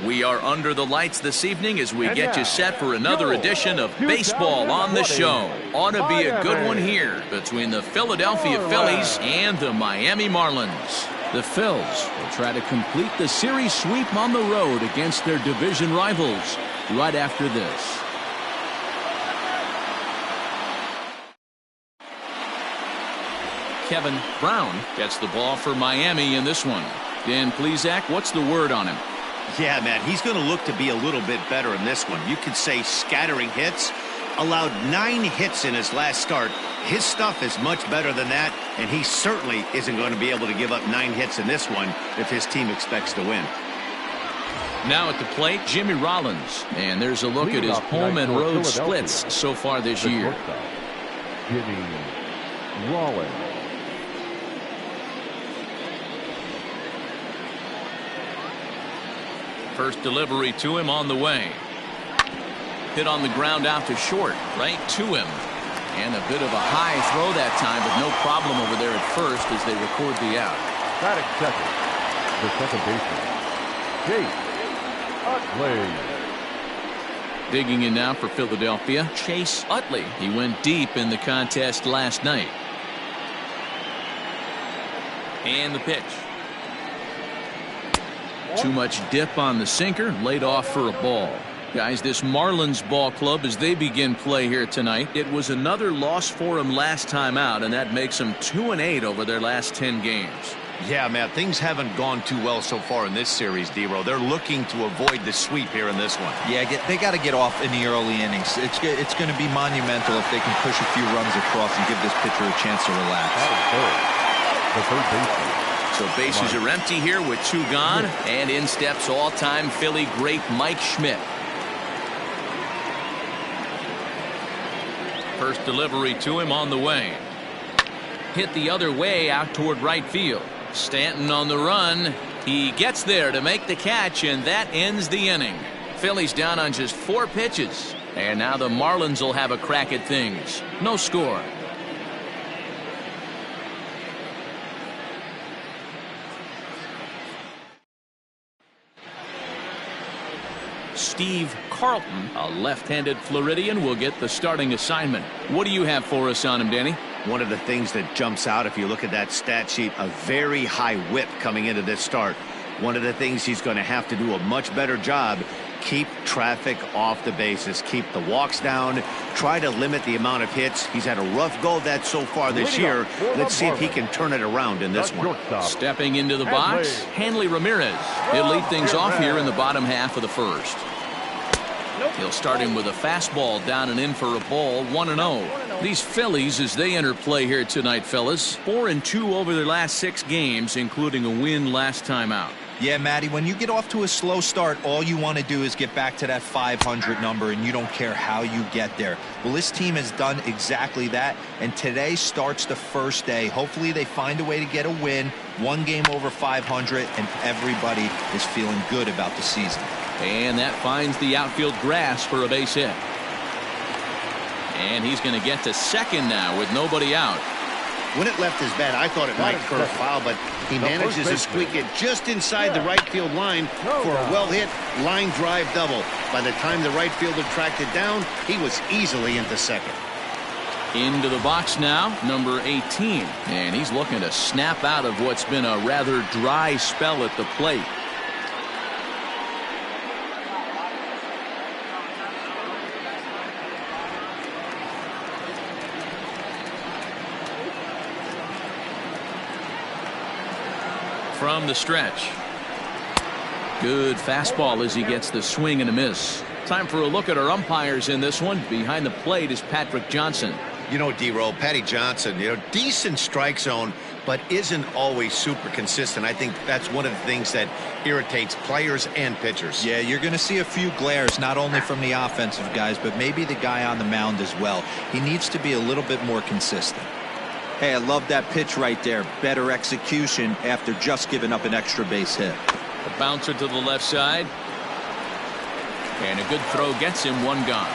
We are under the lights this evening as we get you set for another edition of Baseball on the Show. Ought to be a good one here between the Philadelphia Phillies and the Miami Marlins. The Phils will try to complete the series sweep on the road against their division rivals right after this. Kevin Brown gets the ball for Miami in this one. Dan Plesac, what's the word on him? Yeah, man, he's going to look to be a little bit better in this one. You could say scattering hits. Allowed 9 hits in his last start. His stuff is much better than that, and he certainly isn't going to be able to give up 9 hits in this one if his team expects to win. Now at the plate, Jimmy Rollins, and there's a look at his home and road splits so far this year. Jimmy Rollins. First delivery to him on the way. Hit on the ground out to short, right to him. And a bit of a high throw that time, but no problem over there at first as they record the out. Batting second, the second baseman, Chase Utley. Digging in now for Philadelphia, Chase Utley. He went deep in the contest last night. And the pitch. Too much dip on the sinker, laid off for a ball. Guys, this Marlins ball club, as they begin play here tonight, it was another loss for them last time out, and that makes them 2-8 over their last 10 games. Yeah, man, things haven't gone too well so far in this series, D-Row. They're looking to avoid the sweep here in this one. Yeah, they got to get off in the early innings. It's going to be monumental if they can push a few runs across and give this pitcher a chance to relax. The third baseman. So bases are empty here with 2 gone, and in steps all-time Philly great Mike Schmidt. First delivery to him on the way. Hit the other way out toward right field. Stanton on the run. He gets there to make the catch, and that ends the inning. Phillies down on just 4 pitches. And now the Marlins will have a crack at things. No score. Steve Carlton, a left-handed Floridian, will get the starting assignment. What do you have for us on him, Danny? One of the things that jumps out if you look at that stat sheet, a very high whip coming into this start. One of the things he's going to have to do a much better job, keep traffic off the bases, keep the walks down, try to limit the amount of hits. He's had a rough go of that so far this year. Let's see if he can turn it around in this one. Stepping into the box, Hanley Ramirez. He'll lead things off here in the bottom half of the first. He'll start him with a fastball down and in for a ball, 1-0. These Phillies, as they enter play here tonight, fellas, 4-2 over their last 6 games, including a win last time out. Yeah, Matty, when you get off to a slow start, all you want to do is get back to that 500 number, and you don't care how you get there. Well, this team has done exactly that, and today starts the first day. Hopefully they find a way to get a win, 1 game over 500, and everybody is feeling good about the season. And that finds the outfield grass for a base hit. And he's going to get to second now with nobody out. When it left his bat, I thought it might curve foul, but he manages to squeak it just inside the right field line for a well-hit line drive double. By the time the right fielder tracked it down, he was easily into second. Into the box now, number 18. And he's looking to snap out of what's been a rather dry spell at the plate. From the stretch. Good fastball as he gets the swing and a miss. Time for a look at our umpires in this one. Behind the plate is Patrick Johnson. You know, D-Row, Patty Johnson, decent strike zone, but isn't always super consistent. I think that's one of the things that irritates players and pitchers. Yeah, you're going to see a few glares, not only from the offensive guys, but maybe the guy on the mound as well. He needs to be a little bit more consistent. Hey, I love that pitch right there. Better execution after just giving up an extra base hit. The bouncer to the left side. And a good throw gets him 1 gone.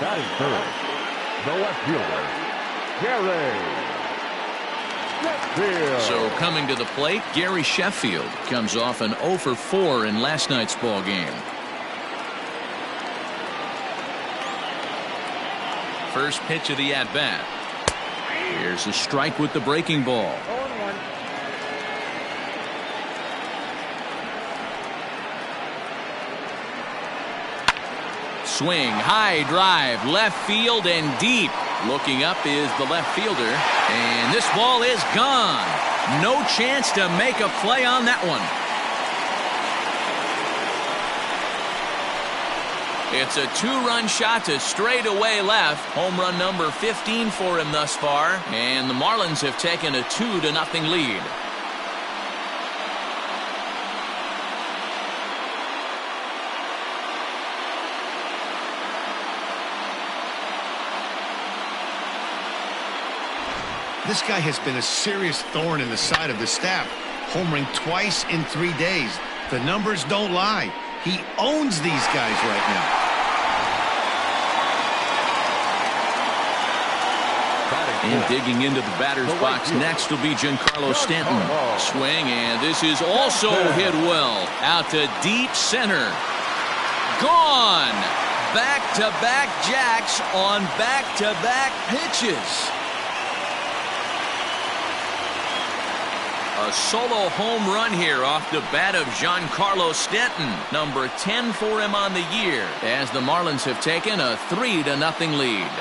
Batting third, the left fielder, Gary So coming to the plate, Gary Sheffield comes off an 0 for 4 in last night's ball game. First pitch of the at-bat. Here's a strike with the breaking ball. Swing, high drive, left field and deep. Looking up is the left fielder, and this ball is gone. No chance to make a play on that one. It's a 2-run shot to straightaway left. Home run number 15 for him thus far, and the Marlins have taken a 2-0 lead. This guy has been a serious thorn in the side of the staff, homering twice in 3 days. The numbers don't lie. He owns these guys right now. And digging into the batter's box next will be Giancarlo Stanton. Swing, and this is also hit well. Out to deep center. Gone. Back-to-back jacks on back-to-back pitches. A solo home run here off the bat of Giancarlo Stanton. Number 10 for him on the year, as the Marlins have taken a 3-0 lead.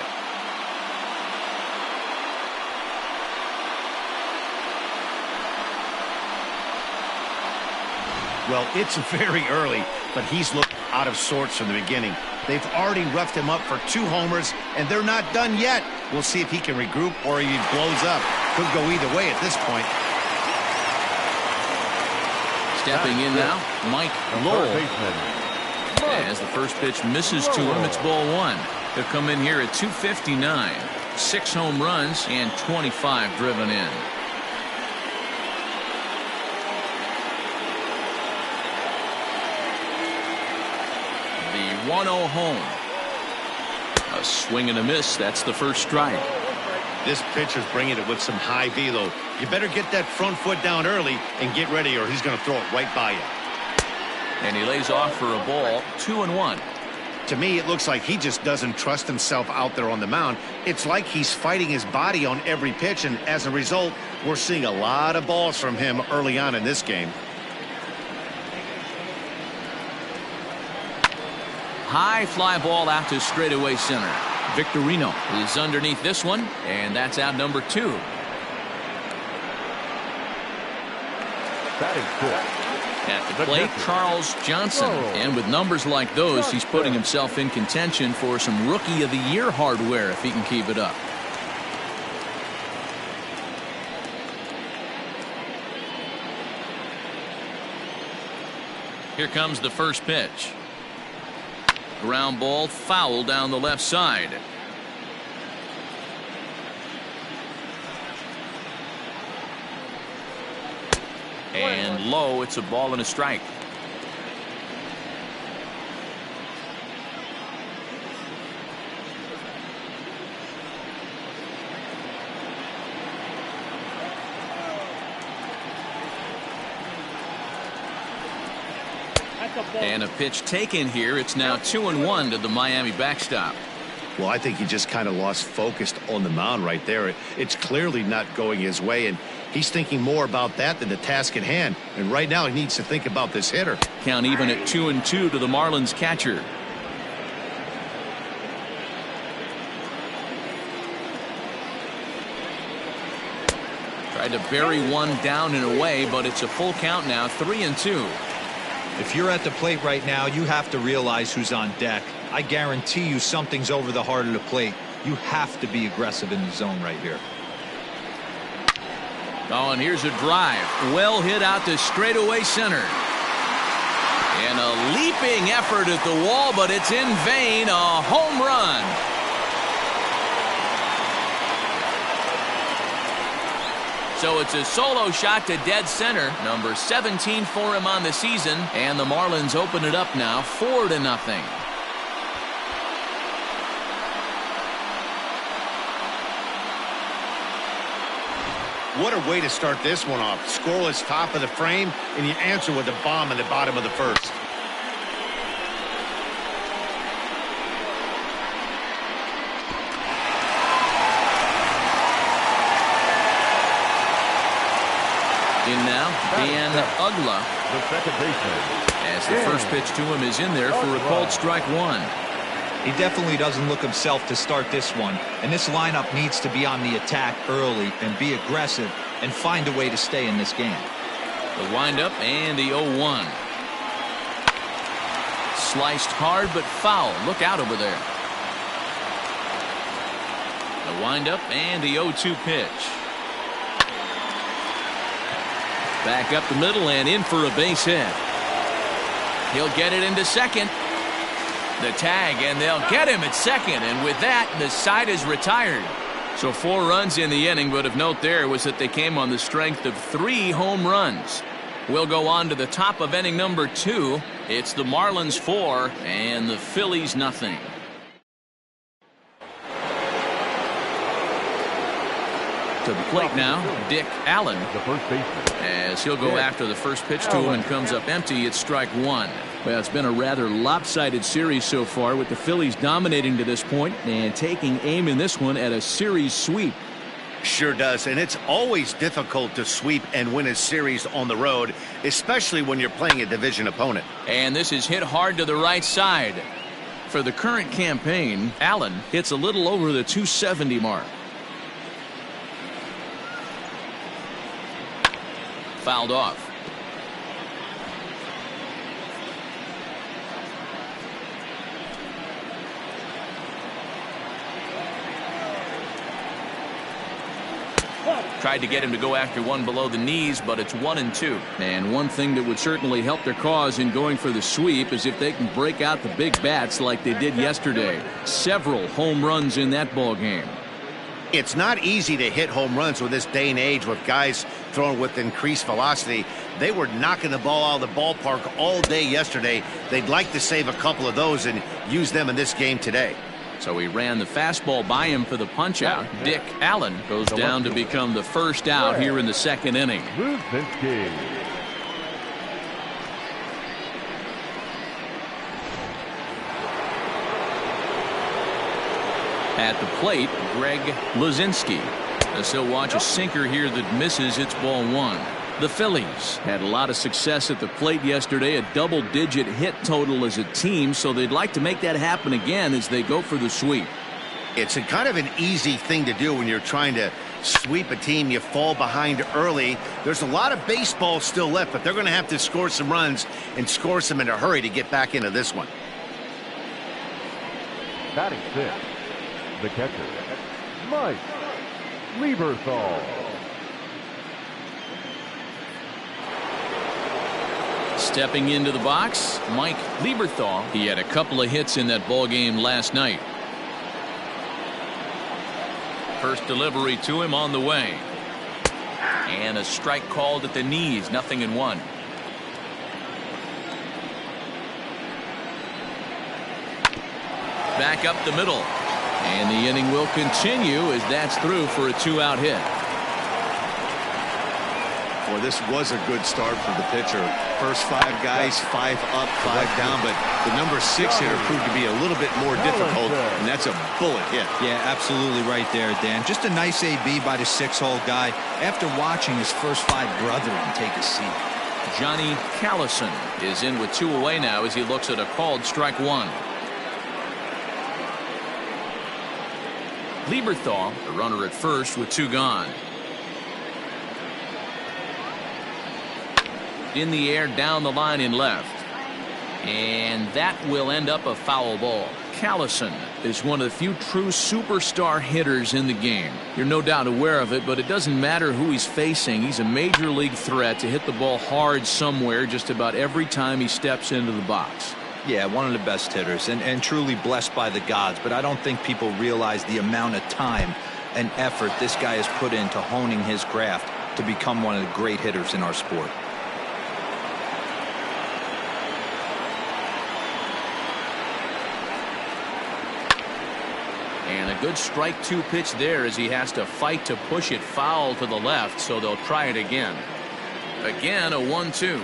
Well, it's very early, but he's looked out of sorts from the beginning. They've already roughed him up for 2 homers, and they're not done yet. We'll see if he can regroup or he blows up. Could go either way at this point. Stepping in now, Mike Lowell. As the first pitch misses to him, it's ball 1. He'll come in here at 259. 6 home runs and 25 driven in. The 1-0 home. A swing and a miss. That's the first strike. This pitcher's bringing it with some high velo. You better get that front foot down early and get ready, or he's going to throw it right by you. And he lays off for a ball. 2-1. To me, it looks like he just doesn't trust himself out there on the mound. It's like he's fighting his body on every pitch, and as a result, we're seeing a lot of balls from him early on in this game. High fly ball out to straightaway center. Victorino is underneath this one, and that's out number 2. At the plate, Charles Johnson. And with numbers like those, he's putting himself in contention for some Rookie of the Year hardware if he can keep it up. Here comes the first pitch. Ground ball, foul down the left side. And low, it's a ball and a strike. And a pitch taken here. It's now 2-1 to the Miami backstop. Well, I think he just kind of lost focus on the mound right there. It's clearly not going his way, and he's thinking more about that than the task at hand. And right now he needs to think about this hitter. Count even at 2-2 to the Marlins catcher. Tried to bury one down and away, but it's a full count now, 3-2. If you're at the plate right now, you have to realize who's on deck. I guarantee you something's over the heart of the plate. You have to be aggressive in the zone right here. Oh, and here's a drive. Well hit out to straightaway center. And a leaping effort at the wall, but it's in vain. A home run. So it's a solo shot to dead center. Number 17 for him on the season. And the Marlins open it up now 4-0. What a way to start this one off. Scoreless top of the frame, and you answer with a bomb in the bottom of the first. In now, Dan Ugla. The second baseman. As the first pitch to him is in there for a called strike one. He definitely doesn't look himself to start this one, and this lineup needs to be on the attack early and be aggressive and find a way to stay in this game. The windup and the 0-1. Sliced hard but foul. Look out over there. The windup and the 0-2 pitch. Back up the middle and in for a base hit. He'll get it into second. The tag, and they'll get him at second, and with that, the side is retired. So 4 runs in the inning, but of note there was that they came on the strength of 3 home runs. We'll go on to the top of inning number 2. It's the Marlins 4 and the Phillies nothing. To the plate now, Dick Allen. The first baseman. As he'll go after the first pitch to him and comes up empty, it's strike one. Well, it's been a rather lopsided series so far, with the Phillies dominating to this point and taking aim in this one at a series sweep. Sure does, and it's always difficult to sweep and win a series on the road, especially when you're playing a division opponent. And this is hit hard to the right side. For the current campaign, Allen hits a little over the 270 mark. Fouled off. Tried to get him to go after one below the knees, but it's 1-2. And one thing that would certainly help their cause in going for the sweep is if they can break out the big bats like they did yesterday. Several home runs in that ball game. It's not easy to hit home runs with this day and age with guys throwing with increased velocity. They were knocking the ball out of the ballpark all day yesterday. They'd like to save a couple of those and use them in this game today. So he ran the fastball by him for the punch out. Dick Allen goes down to become the first out here in the second inning. At the plate, Greg Luzinski. As he'll watch a sinker here that misses. It's ball one. The Phillies had a lot of success at the plate yesterday, a double-digit hit total as a team, so they'd like to make that happen again as they go for the sweep. It's a kind of an easy thing to do when you're trying to sweep a team. You fall behind early. There's a lot of baseball still left, but they're going to have to score some runs and score some in a hurry to get back into this one. Batting fifth, the catcher, Mike Lieberthal. Stepping into the box, Mike Lieberthal. He had a couple of hits in that ball game last night. First delivery to him on the way. And a strike called at the knees, 0-1. Back up the middle. And the inning will continue as that's through for a 2-out hit. Well, this was a good start for the pitcher. First 5 guys, 5 up, 5 down, but the number 6 hitter proved to be a little bit more difficult, and that's a bullet hit. Yeah, absolutely right there, Dan. Just a nice AB by the 6-hole guy after watching his first 5 brethren take a seat. Johnny Callison is in with 2 away now as he looks at a called strike one. Lieberthal, the runner at first with 2 gone. In the air down the line in left. And that will end up a foul ball. Callison is one of the few true superstar hitters in the game. You're no doubt aware of it, but it doesn't matter who he's facing. He's a major league threat to hit the ball hard somewhere just about every time he steps into the box. Yeah, one of the best hitters and truly blessed by the gods, but I don't think people realize the amount of time and effort this guy has put into honing his craft to become one of the great hitters in our sport. And a good strike 2 pitch there as he has to fight to push it foul to the left, so they'll try it again. Again, a 1-2.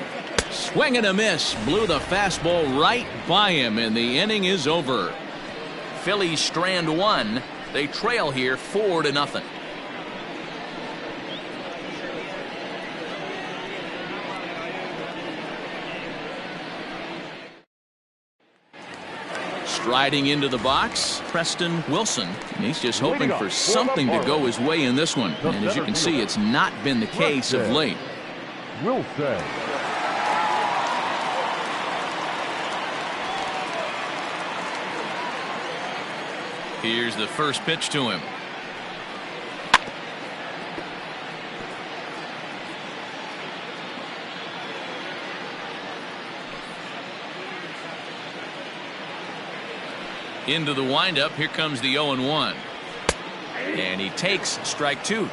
Swing and a miss. Blew the fastball right by him, and the inning is over. Phillies strand 1. They trail here 4-0. Striding into the box, Preston Wilson. And he's just hoping for something to go his way in this one. And as you can see, it's not been the case of late. Wilson. Here's the first pitch to him. Into the windup. Here comes the 0-1. And he takes strike 2.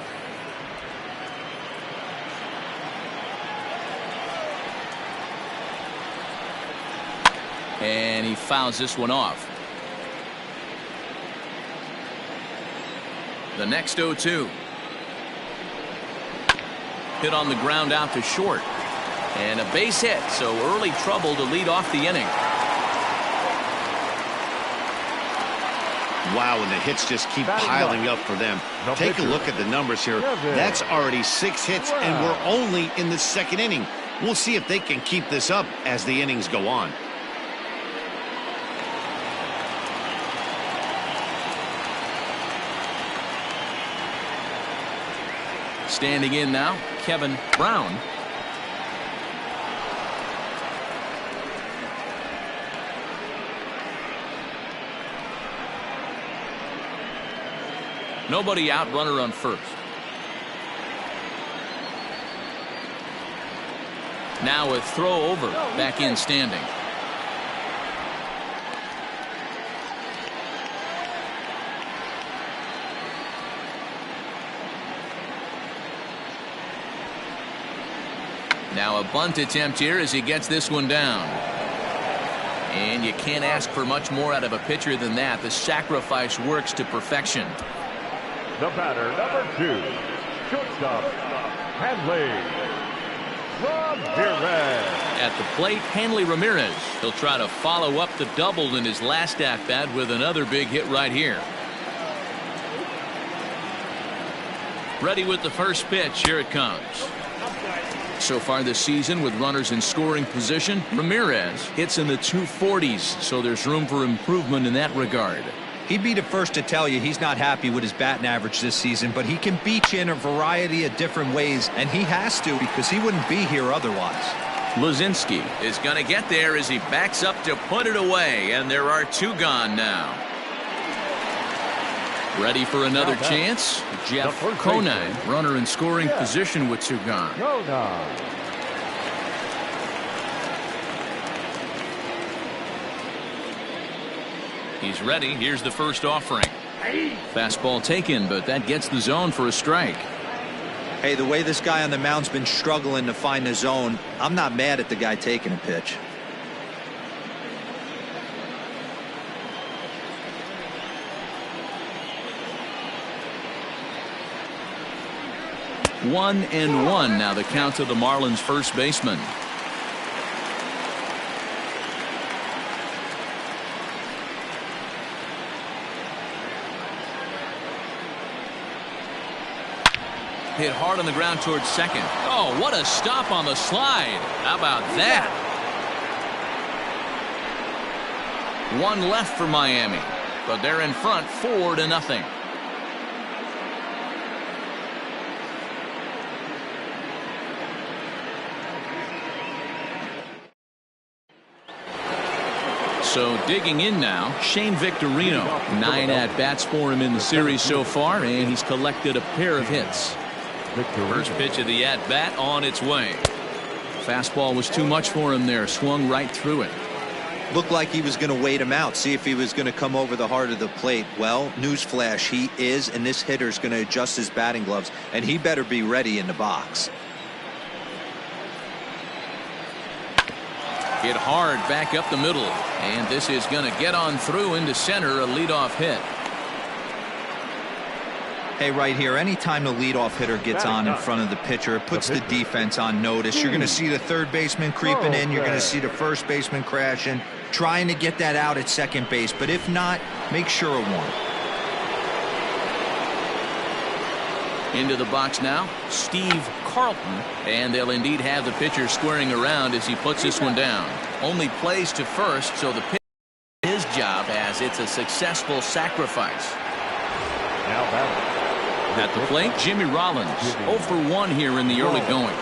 And he fouls this one off. The next 0-2. Hit on the ground out to short. And a base hit, so early trouble to lead off the inning. Wow, and the hits just keep piling up for them. Take a look at the numbers here. That's already 6 hits, and we're only in the 2nd inning. We'll see if they can keep this up as the innings go on. Standing in now, Kevin Brown. Nobody out, runner on first. Now a throw over, back in standing. Now a bunt attempt here as he gets this one down. And you can't ask for much more out of a pitcher than that. The sacrifice works to perfection. The batter, number 2, shortstop, Hanley Ramirez. At the plate, Hanley Ramirez. He'll try to follow up the double in his last at-bat with another big hit right here. Ready with the first pitch. Here it comes. So far this season, with runners in scoring position, Ramirez hits in the 240s, so there's room for improvement in that regard. He'd be the first to tell you he's not happy with his batting average this season, but he can beat you in a variety of different ways, and he has to because he wouldn't be here otherwise. Lazinski is going to get there as he backs up to put it away, and there are 2 gone now. Ready for another chance? Jeff Conine, runner in scoring position with 2 gone. He's ready. Here's the first offering. Fastball taken, but that gets the zone for a strike. Hey, the way this guy on the mound's been struggling to find the zone, I'm not mad at the guy taking a pitch. One and one now the count to the Marlins first baseman. Hit hard on the ground towards second. Oh, what a stop on the slide. How about that? One left for Miami, but they're in front 4-0. So digging in now, Shane Victorino. 9 at-bats for him in the series so far, and he's collected a pair of hits. First pitch of the at-bat on its way. Fastball was too much for him there. Swung right through it. Looked like he was going to wait him out, see if he was going to come over the heart of the plate. Well, newsflash, he is, and this hitter's going to adjust his batting gloves, and he better be ready in the box. Hit hard back up the middle, and this is going to get on through into center, a leadoff hit. Hey, right here, anytime the leadoff hitter gets on in front of the pitcher, it puts the defense on notice. You're going to see the third baseman creeping in. You're going to see the first baseman crashing, trying to get that out at second base. But if not, make sure it won't. Into the box now, Steve Carlton, and they'll indeed have the pitcher squaring around as he puts this one down. Only plays to first, so the pitcher his job as it's a successful sacrifice. Now batting. At the plate, Jimmy Rollins, 0 for 1 here in the early going.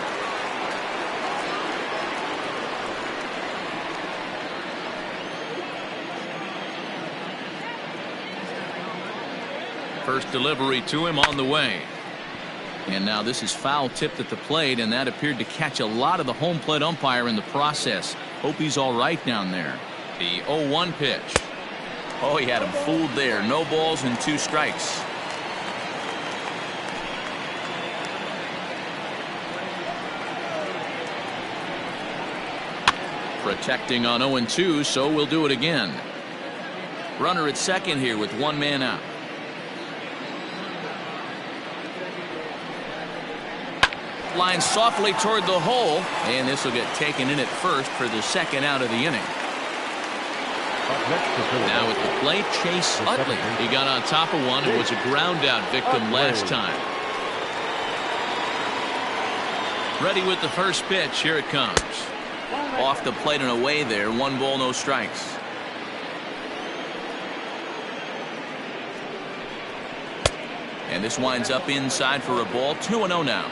First delivery to him on the way. And now this is foul tipped at the plate, and that appeared to catch a lot of the home plate umpire in the process. Hope he's all right down there. The 0-1 pitch. Oh, he had him fooled there. No balls and 2 strikes. Protecting on 0-2, so we'll do it again. Runner at second here with 1 man out. Line softly toward the hole, and this will get taken in at first for the second out of the inning. Now at the plate, Chase Utley. He got on top of one and was a ground out victim last time. Ready with the first pitch. Here it comes. Off the plate and away there. 1 ball, no strikes. And this winds up inside for a ball. 2-0 now.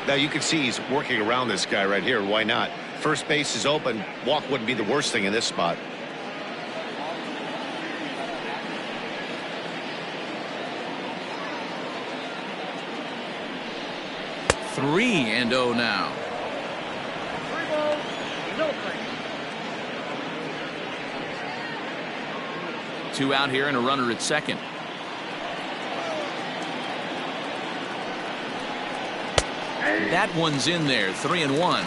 Now you can see he's working around this guy right here. Why not? First base is open. Walk wouldn't be the worst thing in this spot. Three and 0 now. 2 out here and a runner at second. That one's in there. 3-1.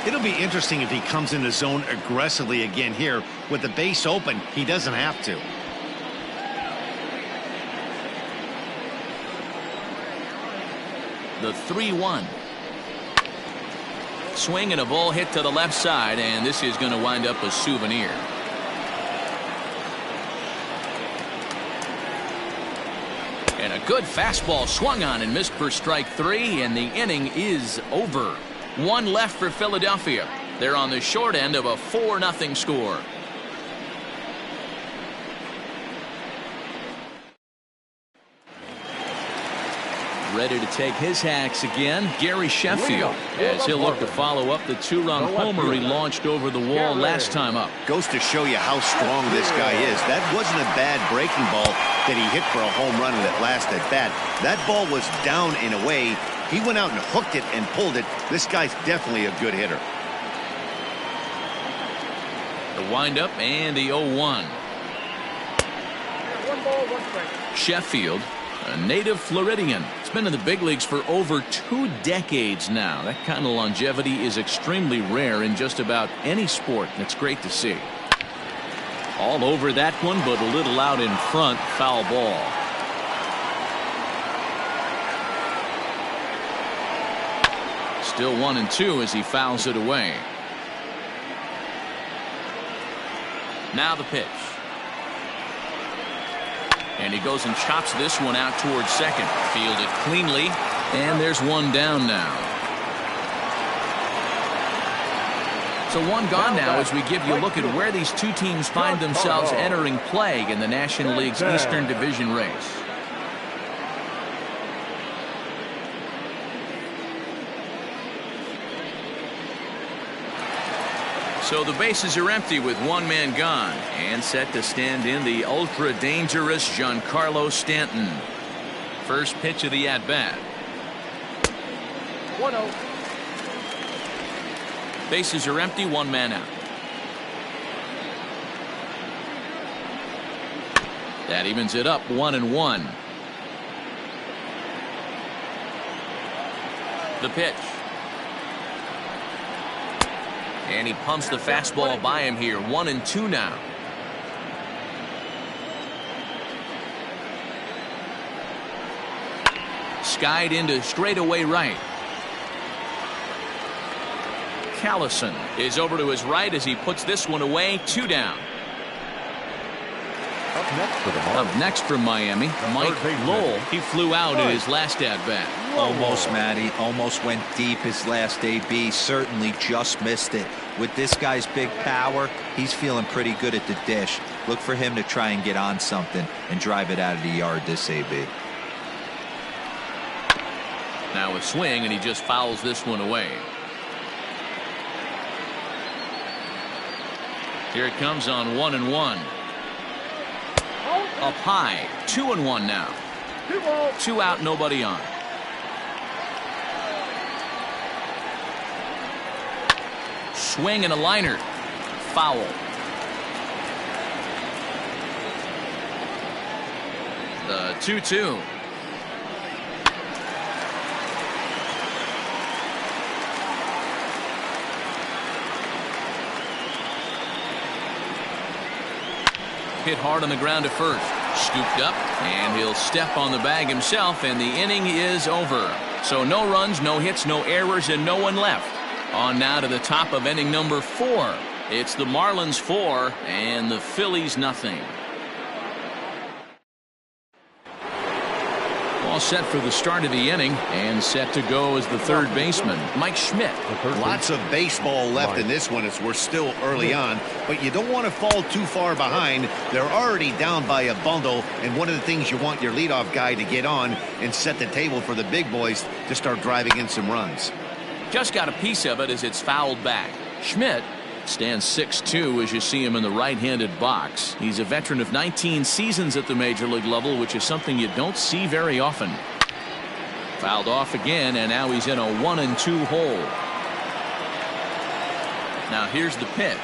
It'll be interesting if he comes in the zone aggressively again here. With the base open, he doesn't have to. The 3-1. Swing and a ball hit to the left side, and this is going to wind up a souvenir. And a good fastball swung on and missed for strike 3, and the inning is over. 1 left for Philadelphia. They're on the short end of a 4-0 score. Ready to take his hacks again, Gary Sheffield, as he'll look to follow up the 2-run homer he launched over the wall last time up. Goes to show you how strong this guy is. That wasn't a bad breaking ball that he hit for a home run in that last at bat. That ball was down and away. He went out and hooked it and pulled it. This guy's definitely a good hitter. The windup and the 0-1. 1 ball, 1 strike. Sheffield, a native Floridian. He's been in the big leagues for over 2 decades now. That kind of longevity is extremely rare in just about any sport. It's great to see. All over that one, but a little out in front. Foul ball. Still 1-2 as he fouls it away. Now the pitch. And he goes and chops this one out towards second. Fielded cleanly. And there's 1 down now. So 1 gone now as we give you a look at where these 2 teams find themselves entering play in the National League's Eastern Division race. So the bases are empty with 1 man gone, and set to stand in the ultra-dangerous Giancarlo Stanton. First pitch of the at-bat. 1-0. Bases are empty, 1 man out. That evens it up, 1-1. The pitch. And he pumps the fastball by him here. 1-2 now. skied into straightaway right. Callison is over to his right as he puts this one away. 2 down. Up next for Miami, Mike Lowell. He flew out in his last at-bat. Almost, Matty. Almost went deep his last AB. Certainly just missed it. With this guy's big power, he's feeling pretty good at the dish. Look for him to try and get on something and drive it out of the yard this AB. Now a swing, and he just fouls this one away. Here it comes on 1-1. Up high, 2-1 now. 2 out, nobody on. Swing and a liner. Foul. The 2-2. Hit hard on the ground to first. Scooped up, and he'll step on the bag himself, and the inning is over. So no runs, no hits, no errors, and no one left. On now to the top of inning number 4. It's the Marlins 4 and the Phillies nothing. All set for the start of the inning, and set to go as the third baseman, Mike Schmidt. Lots of baseball left in this one as we're still early on, but you don't want to fall too far behind. They're already down by a bundle, and one of the things you want your leadoff guy to get on and set the table for the big boys to start driving in some runs. Just got a piece of it as it's fouled back. Schmidt stands 6'2" as you see him in the right-handed box. He's a veteran of 19 seasons at the major league level, which is something you don't see very often. Fouled off again, and now he's in a 1-2 hole. Now here's the pitch.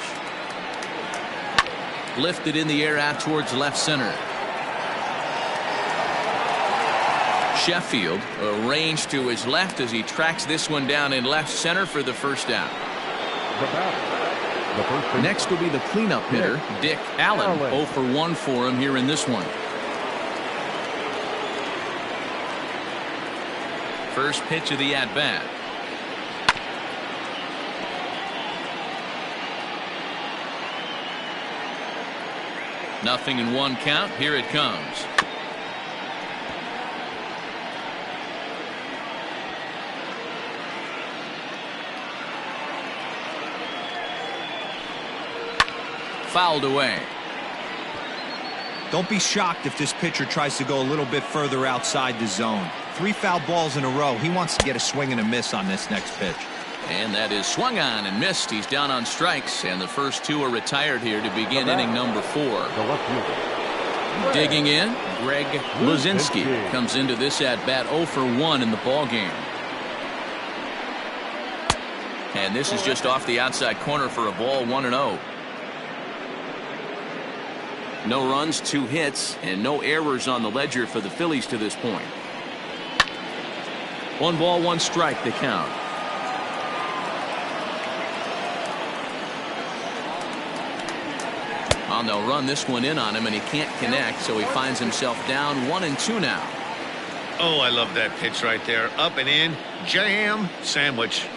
Lifted in the air out towards left center. Sheffield arranged to his left as he tracks this one down in left center for the first out. Next will be the cleanup hitter, Dick Allen. 0 for 1 for him here in this one. First pitch of the at-bat. Nothing in 1 count. Here it comes. Fouled away. Don't be shocked if this pitcher tries to go a little bit further outside the zone. 3 foul balls in a row. He wants to get a swing and a miss on this next pitch. And that is swung on and missed. He's down on strikes, and the first 2 are retired here to begin inning number 4. Digging in, Greg Luzinski comes into this at bat 0 for 1 in the ball game. And this is just off the outside corner for a ball, 1-0. No runs, 2 hits, and no errors on the ledger for the Phillies to this point. 1 ball, 1 strike to count. And they'll run this one in on him, and he can't connect, so he finds himself down 1-2 now. Oh, I love that pitch right there. Up and in, jam, sandwich.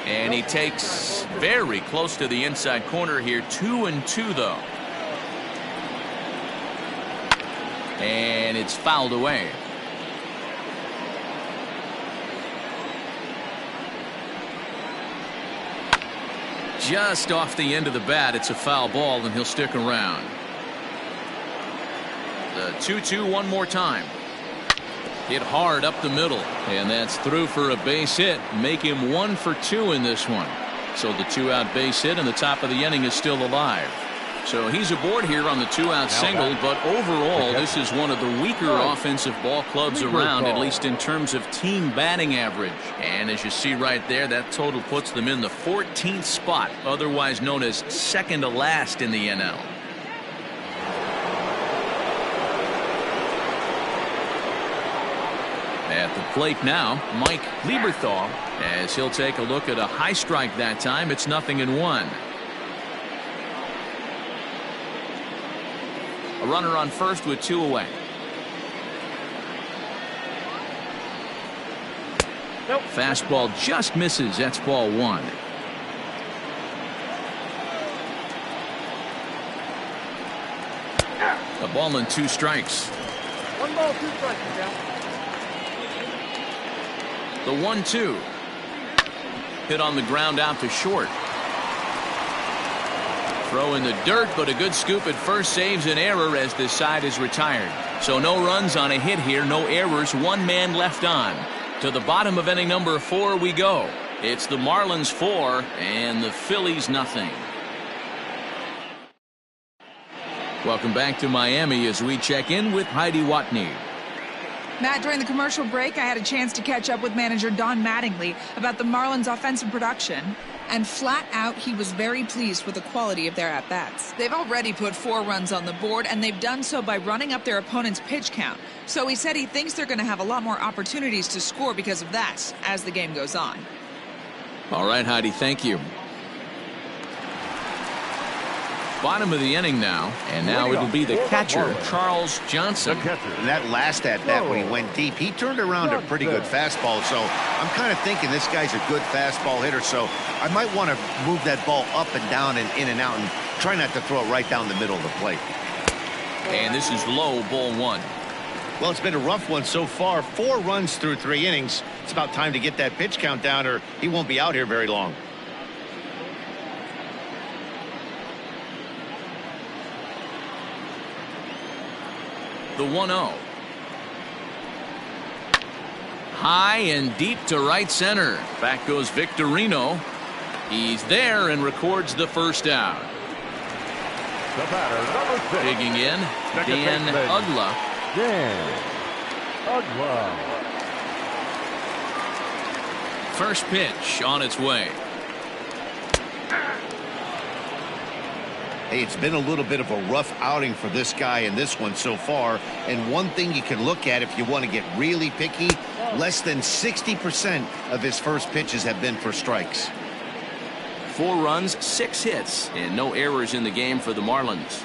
And he takes very close to the inside corner here. 2-2 though. And it's fouled away. Just off the end of the bat. It's a foul ball, and he'll stick around. The 2-2 one more time. Hit hard up the middle, and that's through for a base hit. Make him 1 for 2 in this one. So the 2-out base hit, and the top of the inning is still alive. So he's aboard here on the 2-out single, but overall this is one of the weaker offensive ball clubs around, at least in terms of team batting average. And as you see right there, that total puts them in the 14th spot, otherwise known as second to last in the NL. At the plate now, Mike Lieberthal, as he'll take a look at a high strike that time. It's 0-1. A runner on first with 2 away. Fastball just misses. That's ball 1. A ball and 2 strikes. 1 ball, 2 strikes. The 1-2. Hit on the ground out to short. Throw in the dirt, but a good scoop at first saves an error as this side is retired. So no runs on a hit here, no errors, 1 man left on. To the bottom of inning number 4 we go. It's the Marlins 4 and the Phillies nothing. Welcome back to Miami as we check in with Heidi Watney. Matt, during the commercial break, I had a chance to catch up with manager Don Mattingly about the Marlins' offensive production. And flat out, he was very pleased with the quality of their at-bats. They've already put 4 runs on the board, and they've done so by running up their opponent's pitch count. So he said he thinks they're going to have a lot more opportunities to score because of that as the game goes on. All right, Heidi, thank you. Bottom of the inning now, and now it'll be the catcher, Charles Johnson. And that last at-bat when he went deep, he turned around a pretty good fastball. So I'm kind of thinking this guy's a good fastball hitter. So I might want to move that ball up and down and in and out and try not to throw it right down the middle of the plate. And this is low, ball 1. Well, it's been a rough one so far. 4 runs through 3 innings. It's about time to get that pitch count down or he won't be out here very long. The 1-0. High and deep to right center. Back goes Victorino. He's there and records the first out. The batter, number 6. Digging in, Dan Ugla. Dan Ugla. First pitch on its way. Hey, it's been a little bit of a rough outing for this guy in this one so far. And one thing you can look at if you want to get really picky, less than 60% of his first pitches have been for strikes. 4 runs, 6 hits, and no errors in the game for the Marlins.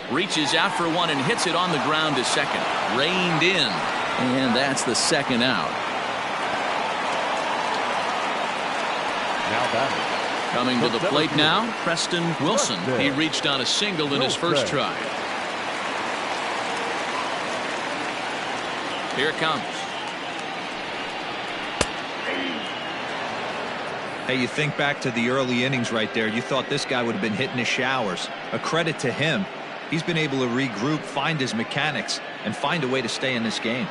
Reaches out for one and hits it on the ground to second. Reined in, and that's the second out. Now batting. Coming to the plate now, Preston Wilson. He reached on a single in his first try. Here it comes. Hey, you think back to the early innings right there. You thought this guy would have been hitting his showers. A credit to him. He's been able to regroup, find his mechanics, and find a way to stay in this game.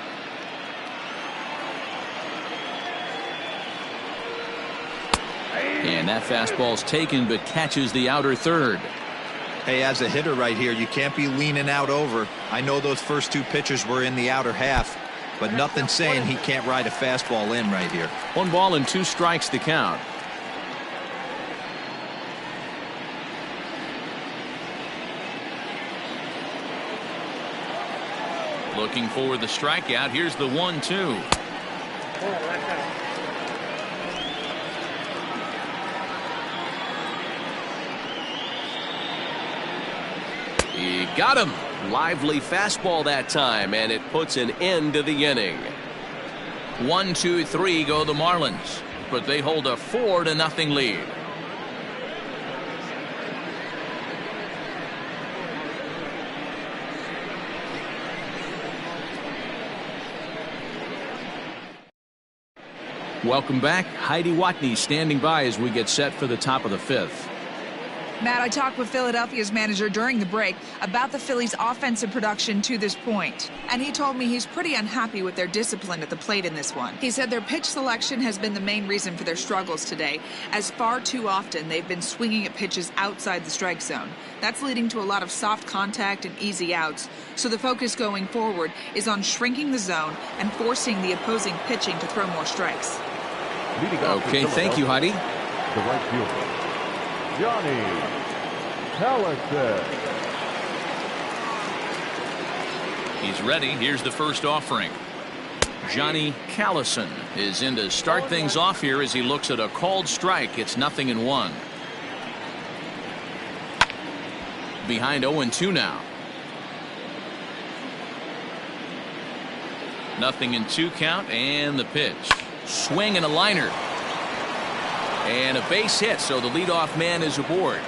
And that fastball's taken but catches the outer third. Hey, as a hitter right here, you can't be leaning out over. I know those first 2 pitches were in the outer half, but nothing saying he can't ride a fastball in right here. 1 ball and 2 strikes to count. Looking for the strikeout. Here's the 1-2. He got him. Lively fastball that time, and it puts an end to the inning. 1, 2, 3 go the Marlins, but they hold a 4-0 lead. Welcome back. Heidi Watney standing by as we get set for the top of the 5th. Matt, I talked with Philadelphia's manager during the break about the Phillies' offensive production to this point, and he told me he's pretty unhappy with their discipline at the plate in this one. He said their pitch selection has been the main reason for their struggles today, as far too often they've been swinging at pitches outside the strike zone. That's leading to a lot of soft contact and easy outs, so the focus going forward is on shrinking the zone and forcing the opposing pitching to throw more strikes. Okay, thank you, Heidi. The right fielder, Johnny Callison. He's ready. Here's the first offering. Johnny Callison is in to start things off here as he looks at a called strike. It's 0-1. Behind 0-2 now. 0-2 count and the pitch. Swing and a liner. And a base hit, so the leadoff man is aboard.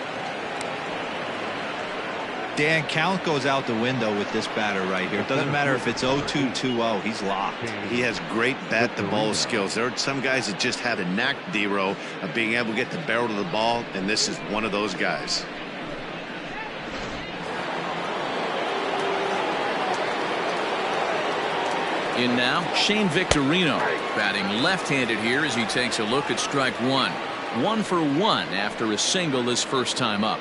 Dan, count goes out the window with this batter right here. It doesn't matter if it's 0-2, 2-0. He's locked. He has great bat-to-ball skills. There are some guys that just have a knack, D-Row, of being able to get the barrel to the ball, and this is one of those guys. In now, Shane Victorino, batting left-handed here as he takes a look at strike one. 1 for 1 after a single his first time up.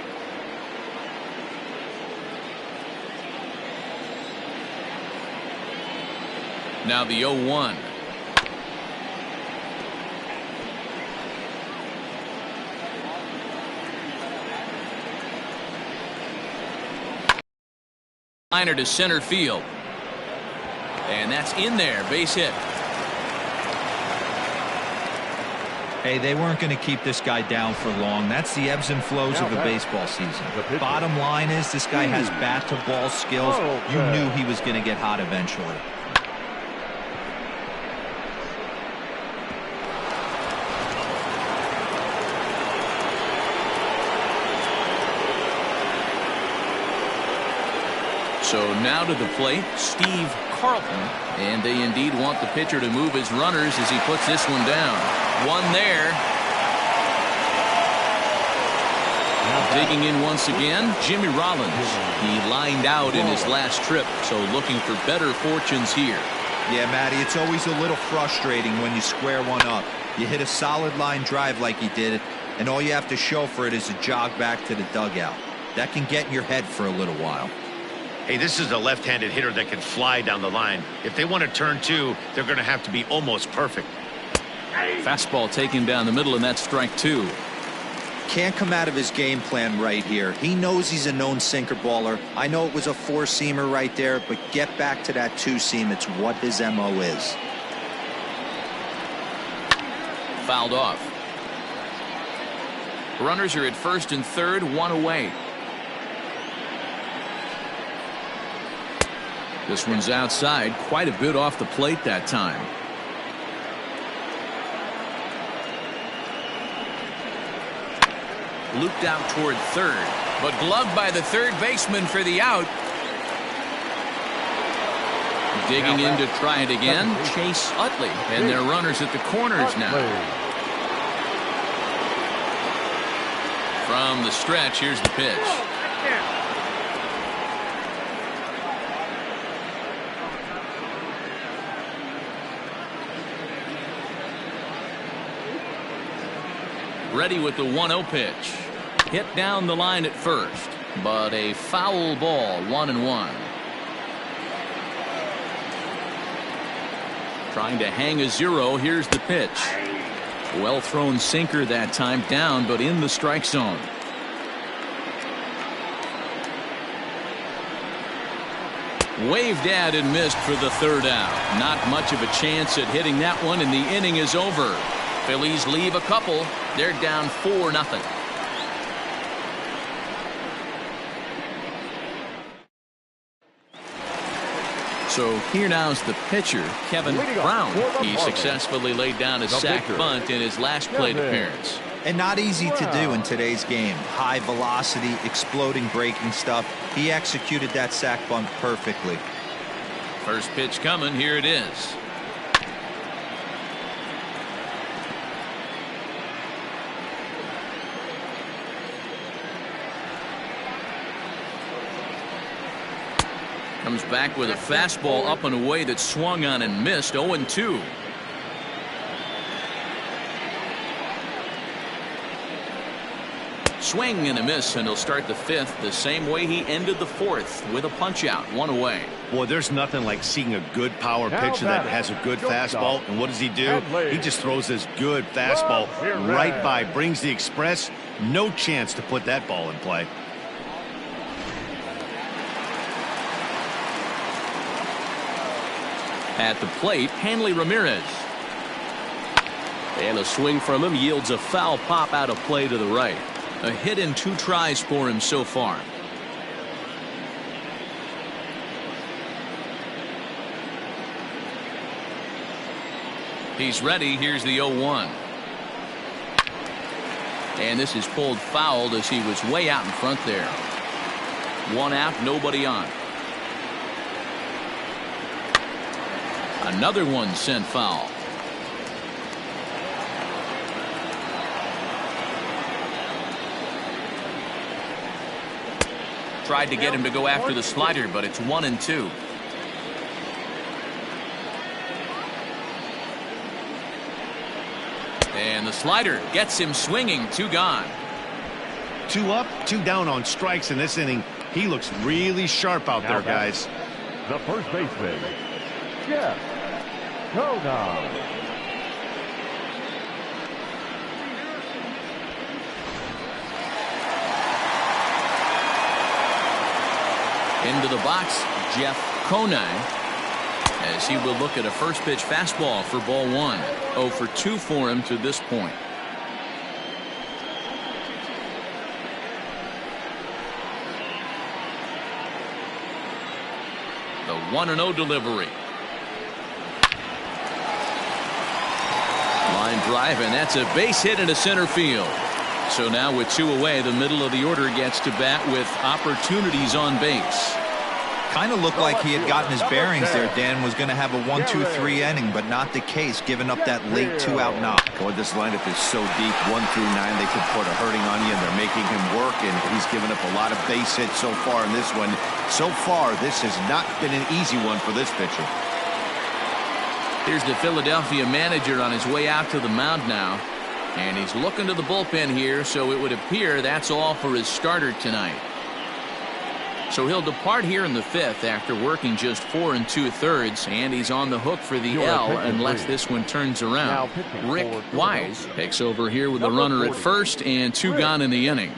Now the 0-1. Liner to center field. And that's in there, base hit. Hey, they weren't going to keep this guy down for long. That's the ebbs and flows of a baseball season. Bottom line is this guy has bat-to-ball skills. You knew he was going to get hot eventually. So now to the plate, Steve Carlton, and they indeed want the pitcher to move his runners as he puts this one down. One there. Digging in once again, Jimmy Rollins. He lined out in his last trip, so looking for better fortunes here. Yeah, Matty, it's always a little frustrating when you square one up. You hit a solid line drive like he did, and all you have to show for it is a jog back to the dugout. That can get in your head for a little while. Hey, this is a left-handed hitter that can fly down the line. If they want to turn two, they're going to have to be almost perfect. Fastball taken down the middle, and that's strike two. Can't come out of his game plan right here. He knows he's a known sinker baller. I know it was a four-seamer right there, but get back to that two-seam. It's what his MO is. Fouled off. Runners are at first and third, one away. This one's outside, quite a bit off the plate that time. Looped out toward third, but gloved by the third baseman for the out. Digging in to try it again, Chase Utley, and their runners at the corners now. From the stretch, here's the pitch. Ready with the 1-0 pitch. Hit down the line at first, but a foul ball, 1-1. Trying to hang a zero. Here's the pitch. Well thrown sinker that time, down but in the strike zone. Waved at and missed for the third out. Not much of a chance at hitting that one, and the inning is over. Phillies leave a couple. They're down 4-0. So here now's the pitcher, Kevin Brown. He successfully laid down a sac bunt in his last plate appearance. And not easy to do in today's game. High velocity, exploding breaking stuff. He executed that sac bunt perfectly. First pitch coming. Here it is. Comes back with a fastball up and away that swung on and missed. 0-2. Swing and a miss, and he'll start the fifth the same way he ended the fourth, with a punch out, one away. Boy, there's nothing like seeing a good power pitcher that has a good fastball. And what does he do? He just throws this good fastball right by, brings the express. No chance to put that ball in play. At the plate, Hanley Ramirez. And a swing from him yields a foul pop out of play to the right. A hit in 2 tries for him so far. He's ready. Here's the 0-1. And this is pulled foul as he was way out in front there. 1 out, nobody on. Another one sent foul. Tried to get him to go after the slider, but it's 1-2. And the slider gets him swinging. 2 gone. 2 up, 2 down on strikes in this inning. He looks really sharp out there, guys. The first baseman, Jeff Kona. Into the box, Jeff Kona, as he will look at a first pitch fastball for ball 1. 0 for 2 for him to this point. The 1-0 delivery. Line drive, and that's a base hit into center field. So now with 2 away, the middle of the order gets to bat with opportunities on base. Kind of looked like he had gotten his bearings there. Dan was going to have a 1-2-3 inning, but not the case, giving up that late 2-out knock. Boy, this lineup is so deep. 1 through 9, they could put a hurting on you, and they're making him work, and he's given up a lot of base hits so far in this one. So far, this has not been an easy one for this pitcher. Here's the Philadelphia manager on his way out to the mound now, and he's looking to the bullpen here, so it would appear that's all for his starter tonight. So he'll depart here in the 5th after working just 4 2/3, and he's on the hook for the L unless this one turns around. Rick Wise takes over here with a runner at first and 2 gone in the inning.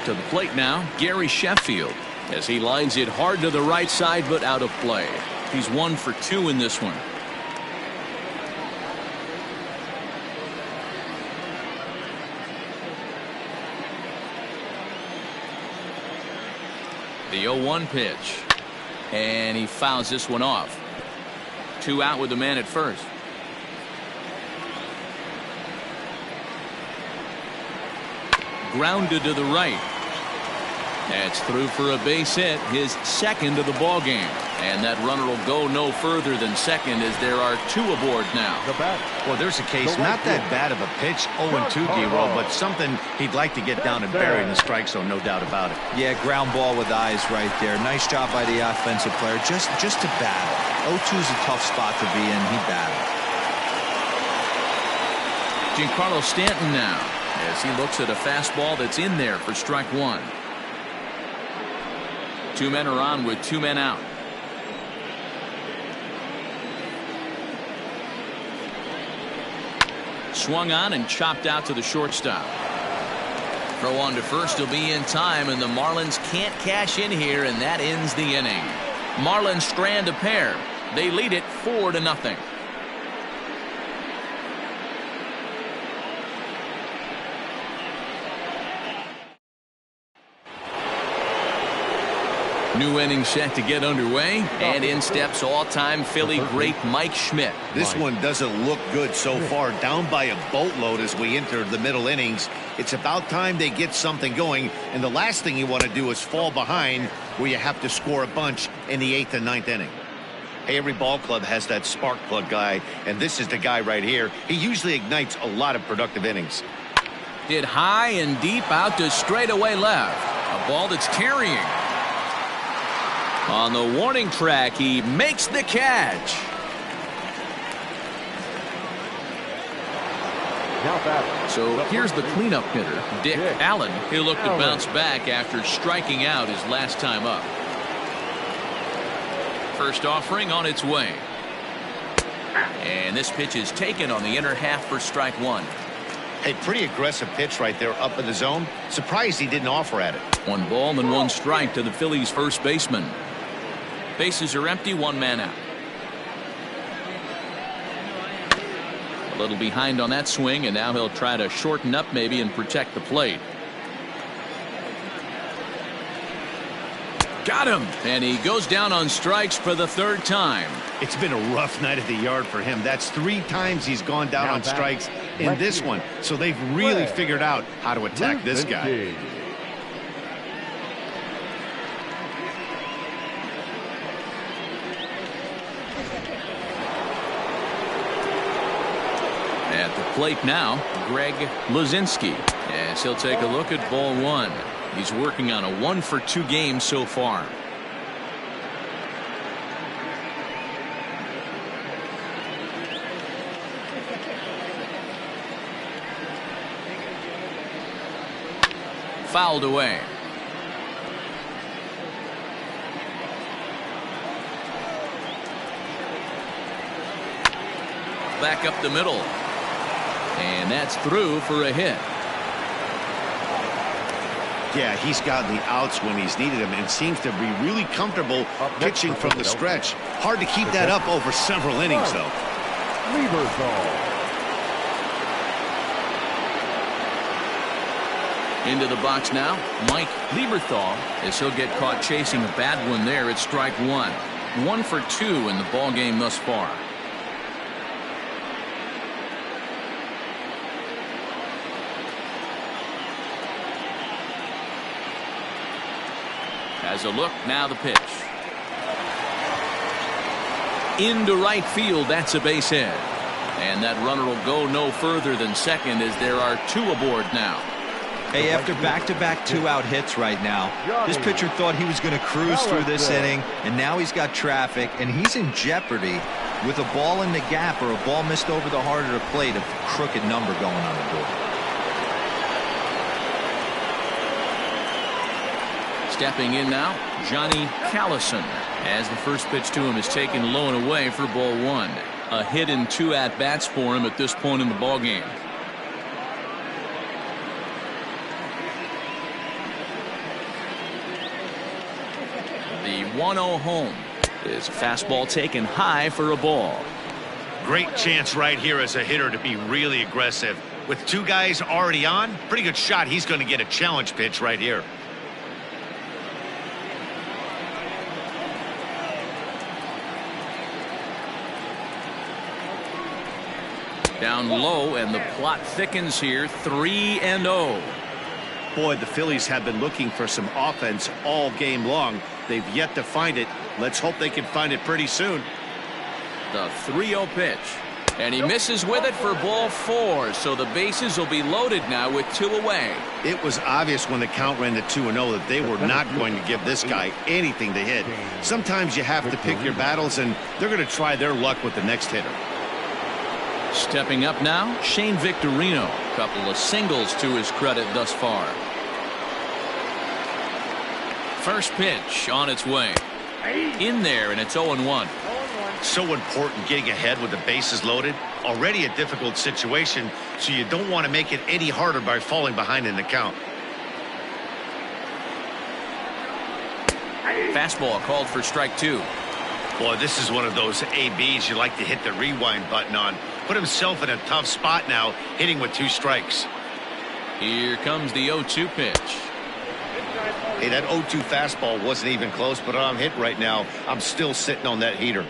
To the plate now, Gary Sheffield, as he lines it hard to the right side, but out of play. He's 1 for 2 in this one. The 0-1 pitch, and he fouls this one off. 2 out with the man at first. Grounded to the right. That's through for a base hit, his 2nd of the ball game, and that runner will go no further than 2nd as there are 2 aboard now. Well, there's a case, not that bad of a pitch, 0-2, D-Roll, but something he'd like to get down and bury in the strike zone, no doubt about it. Yeah, ground ball with eyes right there. Nice job by the offensive player, just to battle. 0-2 is a tough spot to be in. He battled. Giancarlo Stanton now, as he looks at a fastball that's in there for strike 1. 2 men are on with 2 men out. Swung on and chopped out to the shortstop. Throw on to first will be in time, and the Marlins can't cash in here, and that ends the inning. Marlins strand a pair. They lead it 4-0. New inning set to get underway, and in steps all-time Philly great Mike Schmidt. This one doesn't look good so far, down by a boatload as we enter the middle innings. It's about time they get something going, and the last thing you want to do is fall behind where you have to score a bunch in the 8th and 9th inning. Hey, every ball club has that spark plug guy, and this is the guy right here. He usually ignites a lot of productive innings. Did high and deep out to straightaway left. A ball that's carrying. On the warning track, he makes the catch. So here's the cleanup hitter, Dick Allen. He'll look to bounce back after striking out his last time up. First offering on its way. And this pitch is taken on the inner half for strike 1. A pretty aggressive pitch right there up in the zone. Surprised he didn't offer at it. 1 ball and 1 strike to the Phillies first baseman. Bases are empty, 1 man out. A little behind on that swing, and now he'll try to shorten up maybe and protect the plate. Got him, and he goes down on strikes for the third time. It's been a rough night at the yard for him. That's 3 times he's gone down on strikes in this one. So they've really figured out how to attack this guy. At the plate now, Greg Luzinski, as he'll take a look at ball 1. He's working on a 1-for-2 game so far. Fouled away. Back up the middle. And that's through for a hit. Yeah, he's gotten the outs when he's needed them and seems to be really comfortable pitching from the stretch. Hard to keep that up over several innings, though. Into the box now, Mike Lieberthal, as he'll get caught chasing a bad one there at strike 1. 1 for 2 in the ball game thus far. Has a look, now the pitch. Into right field, that's a base hit. And that runner will go no further than second as there are 2 aboard now. Hey, after back-to-back 2-out hits right now, this pitcher thought he was going to cruise through this inning, and now he's got traffic, and he's in jeopardy with a ball in the gap or a ball missed over the heart of the plate, a crooked number going on the board. Stepping in now, Johnny Callison, as the first pitch to him is taken low and away for ball 1. A hit in 2 at-bats for him at this point in the ball game. The 1-0 home is a fastball taken high for a ball. Great chance right here as a hitter to be really aggressive. With 2 guys already on, pretty good shot he's going to get a challenge pitch right here. Down low, and the plot thickens here. 3-0. Boy, the Phillies have been looking for some offense all game long. They've yet to find it. Let's hope they can find it pretty soon. The 3-0 pitch. And he misses with it for ball 4. So the bases will be loaded now with 2 away. It was obvious when the count ran to 2-0 that they were not going to give this guy anything to hit. Sometimes you have to pick your battles, and they're going to try their luck with the next hitter. Stepping up now, Shane Victorino. Couple of singles to his credit thus far. First pitch on its way. In there, and it's 0-1. So important getting ahead with the bases loaded. Already a difficult situation, so you don't want to make it any harder by falling behind in the count. Fastball called for strike 2. Boy, this is one of those ABs you like to hit the rewind button on. Put himself in a tough spot now, hitting with 2 strikes. Here comes the 0-2 pitch. Hey, that 0-2 fastball wasn't even close, but I'm hit right now. I'm still sitting on that heater.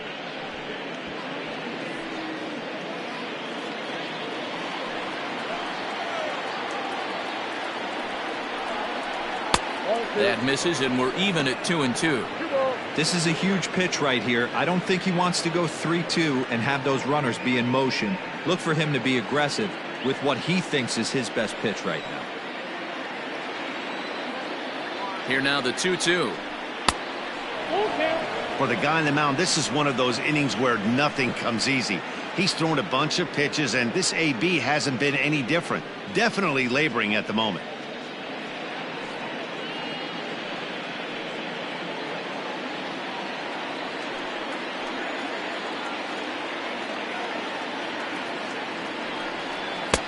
That misses, and we're even at 2-2. This is a huge pitch right here. I don't think he wants to go 3-2 and have those runners be in motion. Look for him to be aggressive with what he thinks is his best pitch right now. Here now the 2-2. For the guy on the mound, this is one of those innings where nothing comes easy. He's thrown a bunch of pitches, and this AB hasn't been any different. Definitely laboring at the moment.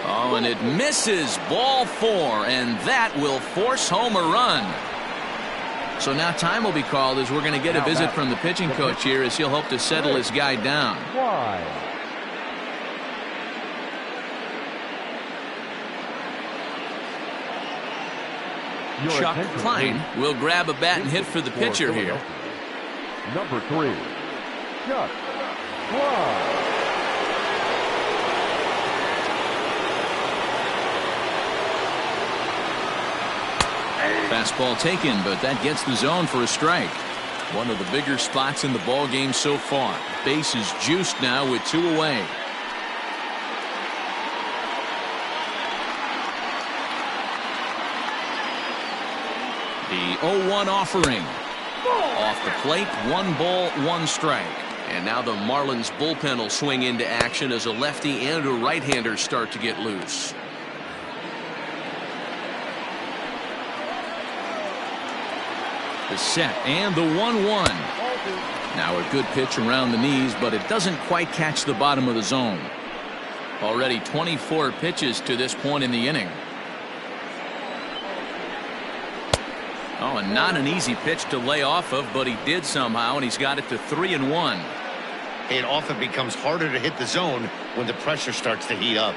Oh, and it misses. Ball 4, and that will force home a run. So now time will be called as we're going to get a visit from the pitching coach here as he'll hope to settle his guy down. Chuck Klein will grab a bat and hit for the pitcher here. Number 3, Chuck Klein. Fastball taken, but that gets the zone for a strike. One of the bigger spots in the ball game so far. Base is juiced now with 2 away. The 0-1 offering. Off the plate, 1 ball, 1 strike. And now the Marlins bullpen will swing into action as a lefty and a right-hander start to get loose. The set and the 1-1. Now a good pitch around the knees, but it doesn't quite catch the bottom of the zone. Already 24 pitches to this point in the inning. Oh, and not an easy pitch to lay off of, but he did somehow, and he's got it to 3-1. It often becomes harder to hit the zone when the pressure starts to heat up.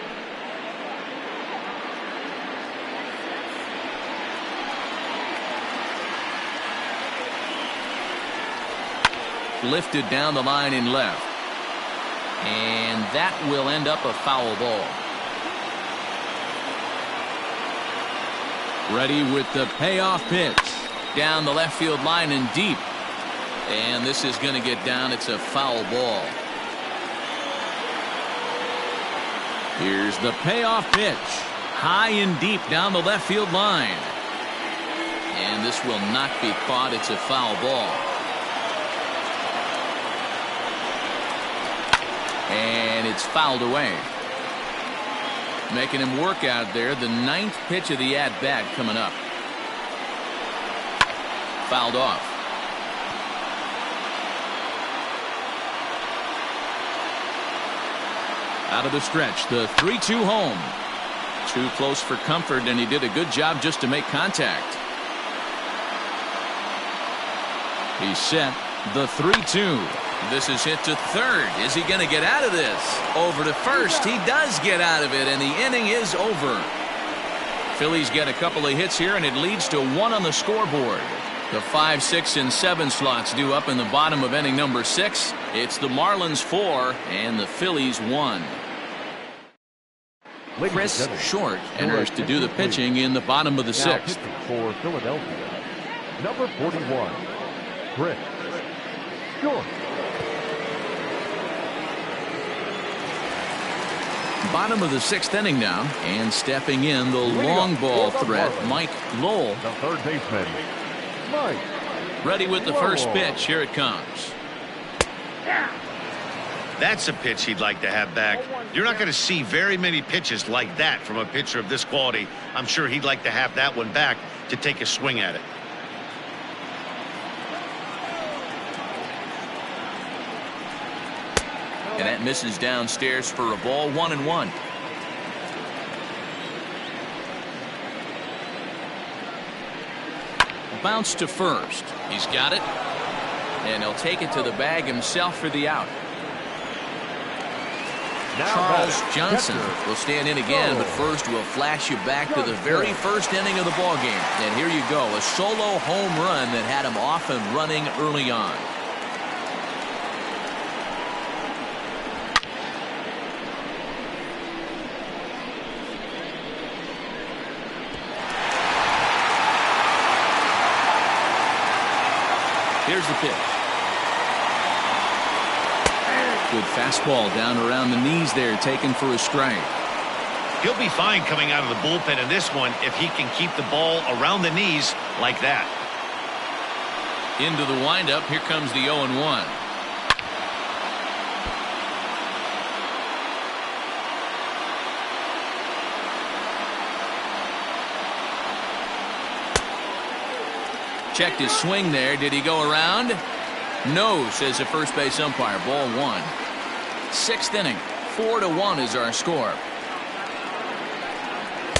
Lifted down the line in left. And that will end up a foul ball. Ready with the payoff pitch. Down the left field line and deep. And this is going to get down. It's a foul ball. Here's the payoff pitch. High and deep down the left field line. And this will not be caught. It's a foul ball. And it's fouled away. Making him work out there. The 9th pitch of the at-bat coming up. Fouled off. Out of the stretch, the 3-2 home. Too close for comfort, and he did a good job just to make contact. He's set. The 3-2. This is hit to third. Is he going to get out of this? Over to first. He does get out of it, and the inning is over. Phillies get a couple of hits here, and it leads to 1 on the scoreboard. The 5, 6, and 7 slots due up in the bottom of inning number 6. It's the Marlins 4 and the Phillies 1. Chris Short enters to do the pitching in the bottom of the 6th. For Philadelphia, number 41, Chris Short. Bottom of the 6th inning now, and stepping in the long ball threat, Mike Lowell. The third baseman, Mike. Ready with the first pitch. Here it comes. That's a pitch he'd like to have back. You're not going to see very many pitches like that from a pitcher of this quality. I'm sure he'd like to have that one back to take a swing at it. And that misses downstairs for a ball. 1-1. Bounce to first. He's got it. And he'll take it to the bag himself for the out. Charles Johnson will stand in again, but first we'll flash you back to the very first inning of the ball game. And here you go, a solo home run that had him off and running early on. Here's the pitch. Good fastball down around the knees there, taken for a strike. He'll be fine coming out of the bullpen in this one if he can keep the ball around the knees like that. Into the windup. Here comes the 0-1. Checked his swing there. Did he go around? No, says the first base umpire. Ball 1. 6th inning. 4-1 is our score.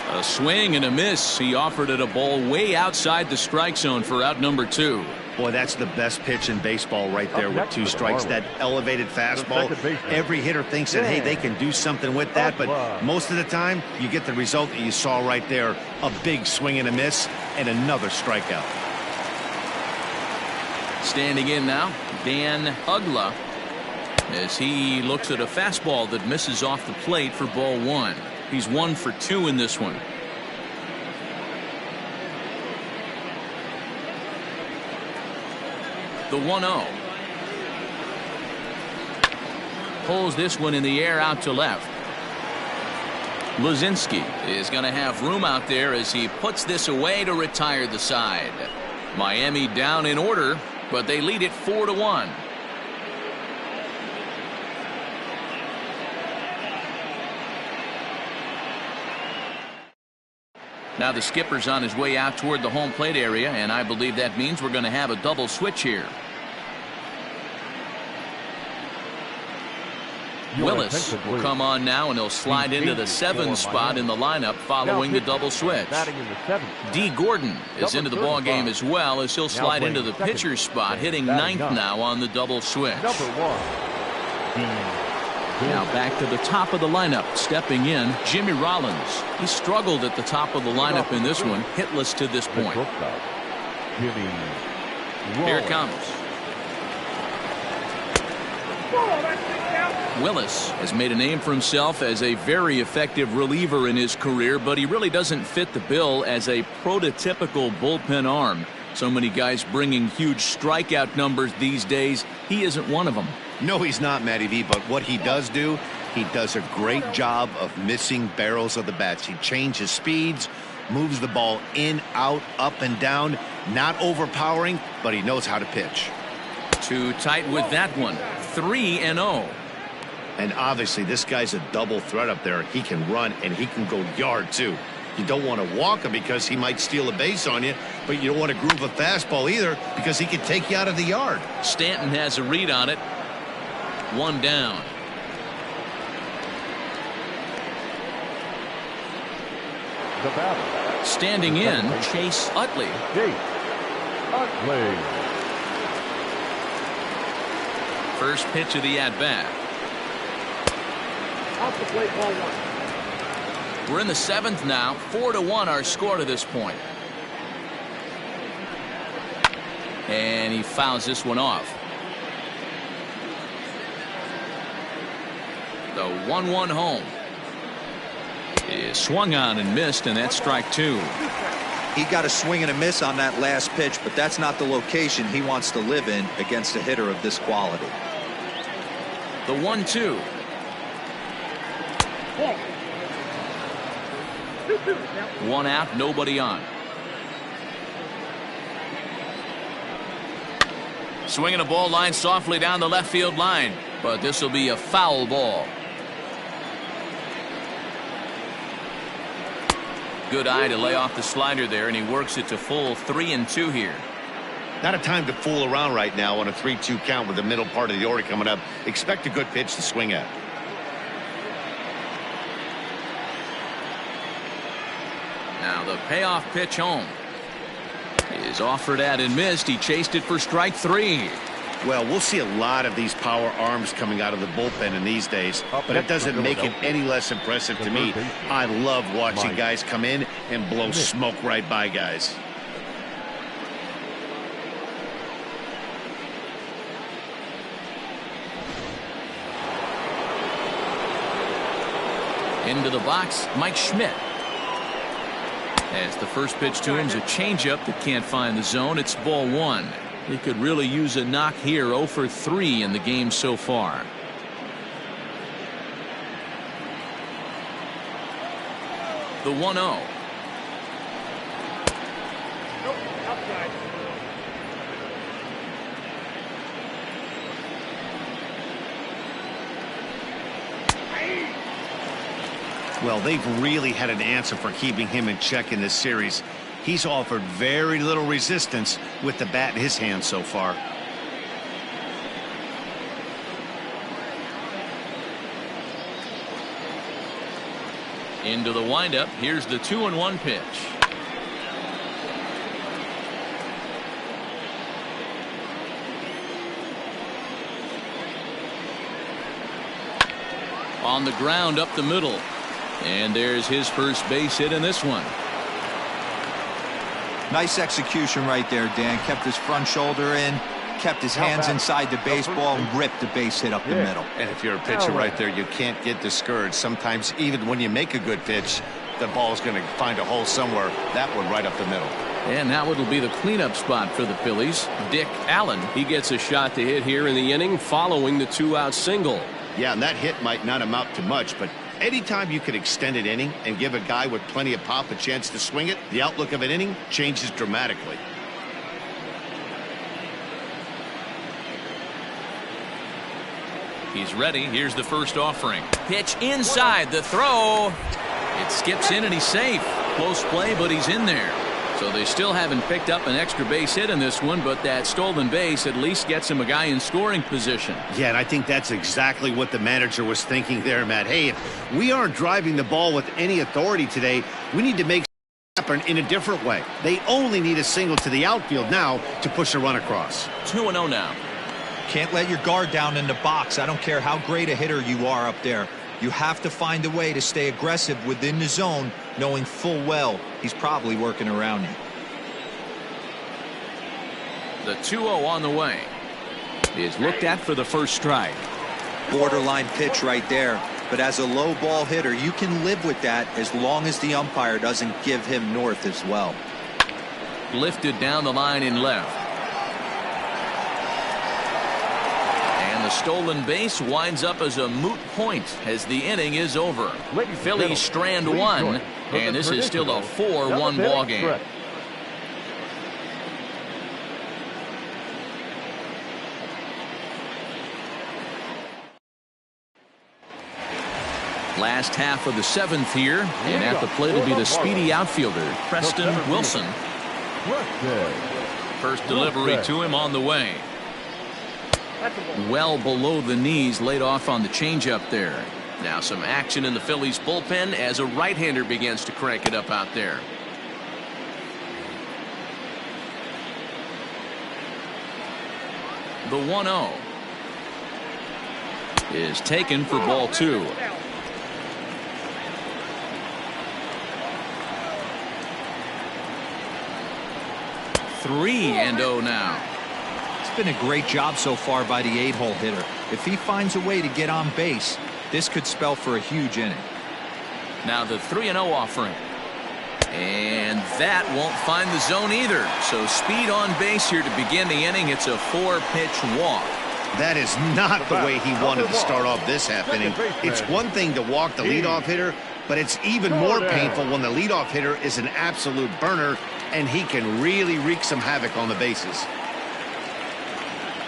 A swing and a miss. He offered it a ball way outside the strike zone for out number 2. Boy, that's the best pitch in baseball right there with 2 strikes. That elevated fastball. Every hitter thinks that, hey, they can do something with that, but most of the time you get the result that you saw right there. A big swing and a miss and another strikeout. Standing in now, Dan Ugla, as he looks at a fastball that misses off the plate for ball 1. He's 1 for 2 in this one. The 1-0. Pulls this one in the air out to left. Luzinski is going to have room out there as he puts this away to retire the side. Miami down in order, but they lead it 4-1. Now the skipper's on his way out toward the home plate area, and I believe that means we're going to have a double switch here. Willis will come on now, and he'll slide into the 7th spot in the lineup following the double switch. D. Gordon is into the ball game as well, as he'll slide into the pitcher's spot, hitting 9th now on the double switch. Now back to the top of the lineup, stepping in, Jimmy Rollins. He struggled at the top of the lineup in this one, hitless to this point. Here it comes. Willis has made a name for himself as a very effective reliever in his career, but he really doesn't fit the bill as a prototypical bullpen arm. So many guys bringing huge strikeout numbers these days. He isn't one of them. No, he's not, Matty V, but what he does do, he does a great job of missing barrels of the bats. He changes speeds, moves the ball in, out, up, and down. Not overpowering, but he knows how to pitch. Too tight with that one. 3-0. And obviously, this guy's a double threat up there. He can run, and he can go yard, too. You don't want to walk him because he might steal a base on you, but you don't want to groove a fastball either because he can take you out of the yard. Stanton has a read on it. 1 down. The batter. Standing in, Chase Utley. First pitch of the at-bat. Off the plate, ball 1. We're in the 7th now. 4-1 our score to this point. And he fouls this one off. The 1-1 home is swung on and missed, and that's strike 2. He got a swing and a miss on that last pitch, but that's not the location he wants to live in against a hitter of this quality. The 1-2. One out, nobody on. Swinging a ball line softly down the left field line, but this will be a foul ball. Good eye to lay off the slider there, and he works it to full 3-2 here. Not a time to fool around right now on a 3-2 count with the middle part of the order coming up. Expect a good pitch to swing at. Now the payoff pitch home is offered at and missed. He chased it for strike 3. Well, we'll see a lot of these power arms coming out of the bullpen in these days, but it doesn't make it any less impressive to me. I love watching guys come in and blow smoke right by guys. Into the box, Mike Schmidt. As the first pitch to him is a changeup that can't find the zone. It's ball 1. He could really use a knock here. 0 for 3 in the game so far. The 1-0. Well, they've really had an answer for keeping him in check in this series. He's offered very little resistance with the bat in his hand so far. Into the windup. Here's the 2-1 pitch. On the ground up the middle. And there's his first base hit in this one. Nice execution right there, Dan. Kept his front shoulder in, kept his hands inside the baseball, and ripped the base hit up the middle. And if you're a pitcher right there, you can't get discouraged. Sometimes even when you make a good pitch, the ball's going to find a hole somewhere. That one right up the middle. And now it'll be the cleanup spot for the Phillies. Dick Allen, he gets a shot to hit here in the inning following the 2-out single. Yeah, and that hit might not amount to much, but anytime you can extend an inning and give a guy with plenty of pop a chance to swing it, the outlook of an inning changes dramatically. He's ready. Here's the first offering. Pitch inside. The throw. It skips in and he's safe. Close play, but he's in there. So they still haven't picked up an extra base hit in this one, but that stolen base at least gets him a guy in scoring position. Yeah, and I think that's exactly what the manager was thinking there, Matt. Hey, if we aren't driving the ball with any authority today, we need to make it happen in a different way. They only need a single to the outfield now to push a run across. 2-0 now. Can't let your guard down in the box. I don't care how great a hitter you are up there. You have to find a way to stay aggressive within the zone, knowing full well he's probably working around you. The 2-0 on the way. Is looked at for the first strike. Borderline pitch right there. But as a low ball hitter, you can live with that as long as the umpire doesn't give him north as well. Lifted down the line in left. The stolen base winds up as a moot point as the inning is over. Phillies strand one, and this is still a 4-1 ball game. Last half of the seventh here, and at the plate will be the speedy outfielder, Preston Wilson. First delivery to him on the way. Well below the knees, laid off on the changeup there. Now some action in the Phillies bullpen as a right-hander begins to crank it up out there. The 1-0 is taken for ball 2. Three and 0 now. Been a great job so far by the 8-hole hitter. If he finds a way to get on base, this could spell for a huge inning. Now the 3-0 offering, and that won't find the zone either. So speed on base here to begin the inning. It's a 4-pitch walk. That is not the way he wanted to start off this half inning. It's one thing to walk the leadoff hitter, but it's even more painful when the leadoff hitter is an absolute burner and he can really wreak some havoc on the bases.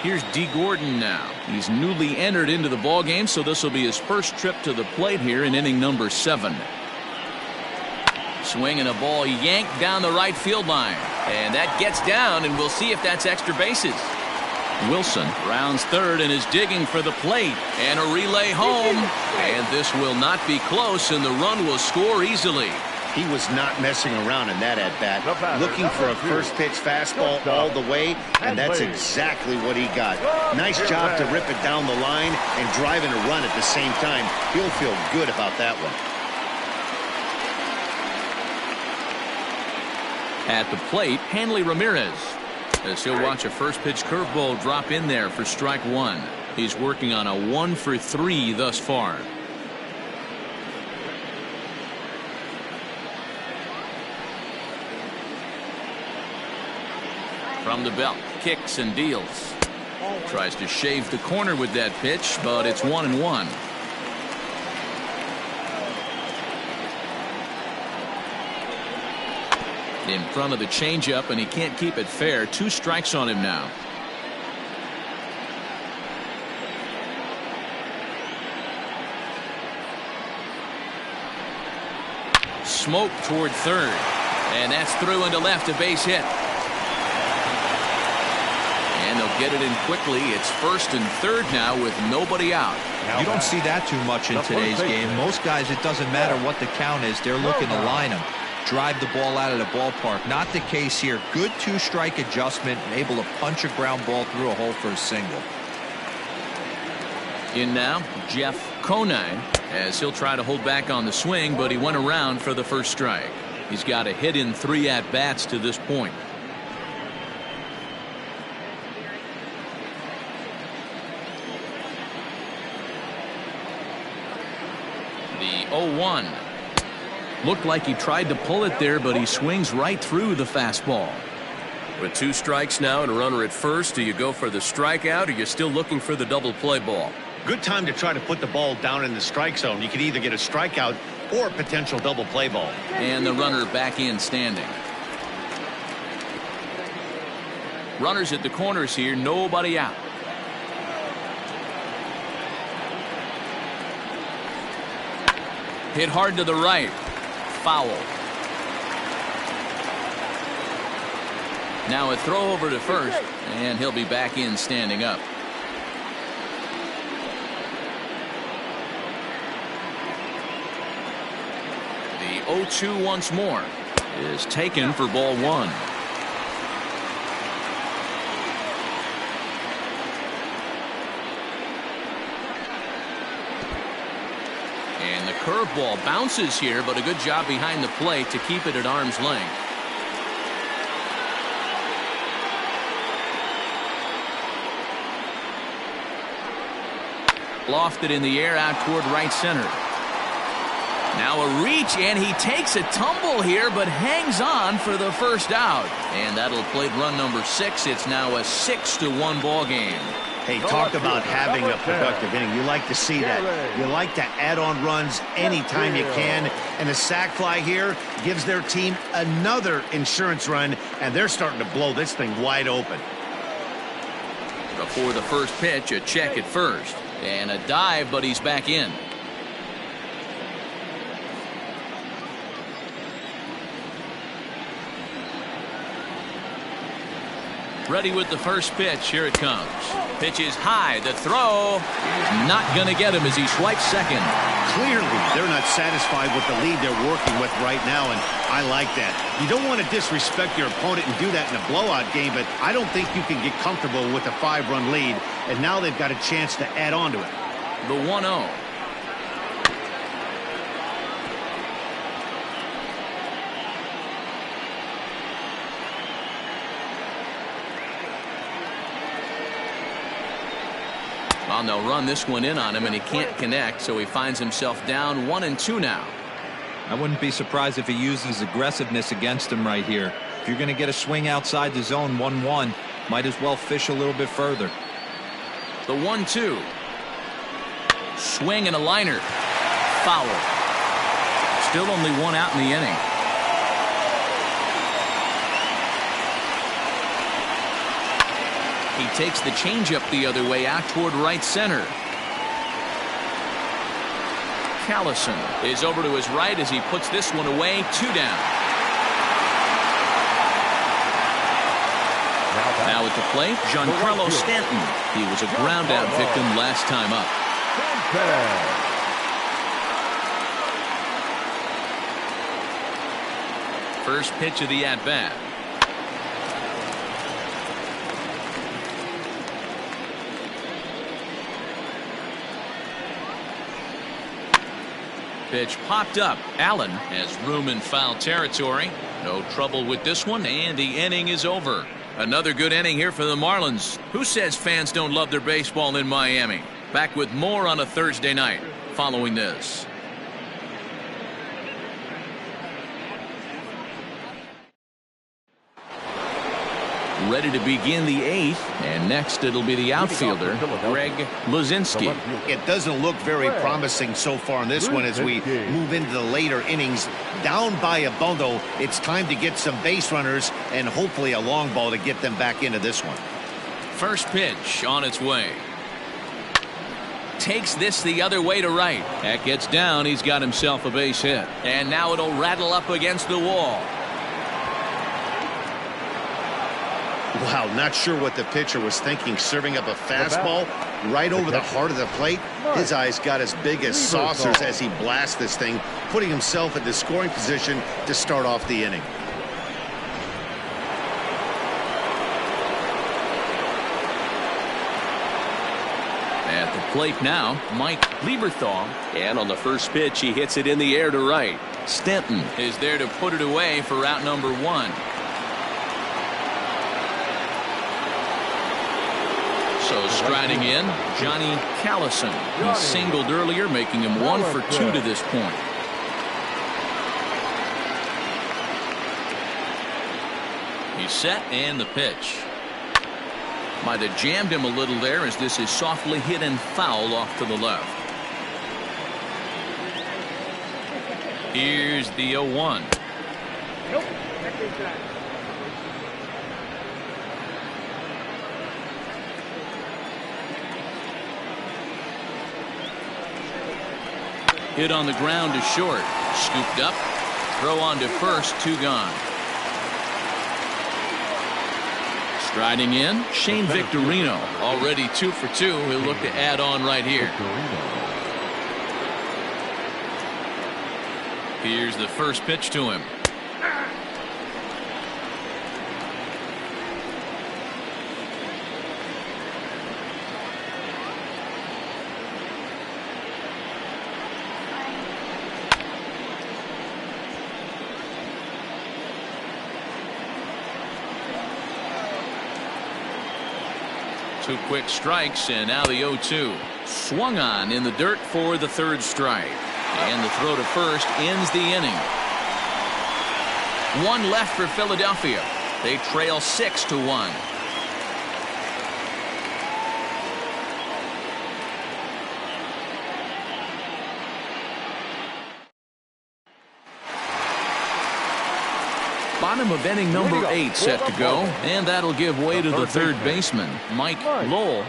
Here's D. Gordon now. He's newly entered into the ball game, so this will be his first trip to the plate here in inning number 7. Swinging a ball yanked down the right field line, and that gets down, and we'll see if that's extra bases. Wilson rounds third and is digging for the plate, and a relay home, and this will not be close, and the run will score easily. He was not messing around in that at-bat, looking for a first-pitch fastball all the way, and that's exactly what he got. Nice job to rip it down the line and drive in a run at the same time. He'll feel good about that one. At the plate, Hanley Ramirez, as he'll watch a first-pitch curveball drop in there for strike 1. He's working on a 1-for-3 thus far. From the belt, kicks and deals. Tries to shave the corner with that pitch, but it's 1-1. In front of the changeup, and he can't keep it fair. 2 strikes on him now. Smoke toward third, and that's through into left, a base hit. And they'll get it in quickly. It's 1st and 3rd now with nobody out. You don't see that too much in today's game. Most guys, it doesn't matter what the count is. They're looking to line them, drive the ball out of the ballpark. Not the case here. Good 2-strike adjustment, able to punch a ground ball through a hole for a single. In now, Jeff Conine, as he'll try to hold back on the swing, but he went around for the first strike. He's got a hit in 3 at-bats to this point. The 0-1. Looked like he tried to pull it there, but he swings right through the fastball. With 2 strikes now and a runner at first, do you go for the strikeout or you're still looking for the double play ball? Good time to try to put the ball down in the strike zone. You could either get a strikeout or a potential double play ball. And the runner back in standing. Runners at the corners here, nobody out. Hit hard to the right. Foul. Now a throw over to first, and he'll be back in standing up. The 0-2 once more is taken for ball 1. And the curveball bounces here, but a good job behind the plate to keep it at arm's length. Lofted in the air out toward right center. Now a reach, and he takes a tumble here, but hangs on for the first out. And that'll plate run number 6. It's now a 6-1 ball game. Hey, talk about having a productive inning. You like to see that. You like to add on runs anytime you can. And a sac fly here gives their team another insurance run, and they're starting to blow this thing wide open. Before the first pitch, a check at first. And a dive, but he's back in. Ready with the first pitch. Here it comes. Pitch is high. The throw is not going to get him as he swipes second. Clearly, they're not satisfied with the lead they're working with right now, and I like that. You don't want to disrespect your opponent and do that in a blowout game, but I don't think you can get comfortable with a 5-run lead, and now they've got a chance to add on to it. The 1-0. Well, they'll run this one in on him, and he can't connect, so he finds himself down 1-2 now. I wouldn't be surprised if he uses aggressiveness against him right here. If you're going to get a swing outside the zone 1-1, might as well fish a little bit further. The 1-2. Swing and a liner. Foul. Still only 1 out in the inning. He takes the changeup the other way out toward right center. Callison is over to his right as he puts this one away. 2 down. Now at the plate, Giancarlo Stanton. He was a ground out victim last time up. First pitch of the at-bat. Pitch popped up. Allen has room in foul territory. No trouble with this one, and the inning is over. Another good inning here for the Marlins. Who says fans don't love their baseball in Miami? Back with more on a Thursday night following this. Ready to begin the 8th, and next it'll be the outfielder, Greg Luzinski. It doesn't look very promising so far in this one as we move into the later innings. Down by a bundle, it's time to get some base runners and hopefully a long ball to get them back into this one. First pitch on its way. Takes this the other way to right. That gets down. He's got himself a base hit. And now it'll rattle up against the wall. Wow, not sure what the pitcher was thinking, serving up a fastball right over the heart of the plate. His eyes got as big as saucers as he blasts this thing, putting himself in the scoring position to start off the inning. At the plate now, Mike Lieberthal. And on the first pitch, he hits it in the air to right. Stanton is there to put it away for out number 1. So striding in, Johnny Callison. He singled earlier, making him 1 for 2 to this point. He's set and the pitch. Might have jammed him a little there as this is softly hit and foul off to the left. Here's the 0-1. Nope. Hit on the ground to short. Scooped up. Throw on to first. 2 gone. Striding in, Shane Victorino. Already 2 for 2. He'll look to add on right here. Here's the first pitch to him. Two quick strikes, and now the 0-2. Swung on in the dirt for the 3rd strike. And the throw to first ends the inning. 1 left for Philadelphia. They trail 6-1. Bottom of inning number 8 set to go, and that'll give way to the 3rd baseman, Mike Lowell.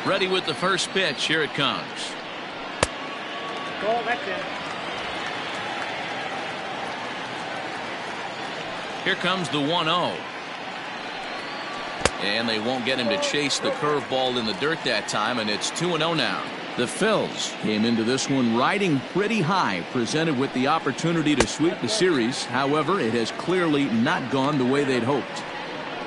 Ready with the first pitch. Here it comes. Goal, that's it. Here comes the 1-0. And they won't get him to chase the curveball in the dirt that time, and it's 2-0 now. The Phils came into this one riding pretty high, presented with the opportunity to sweep the series. However, it has clearly not gone the way they'd hoped.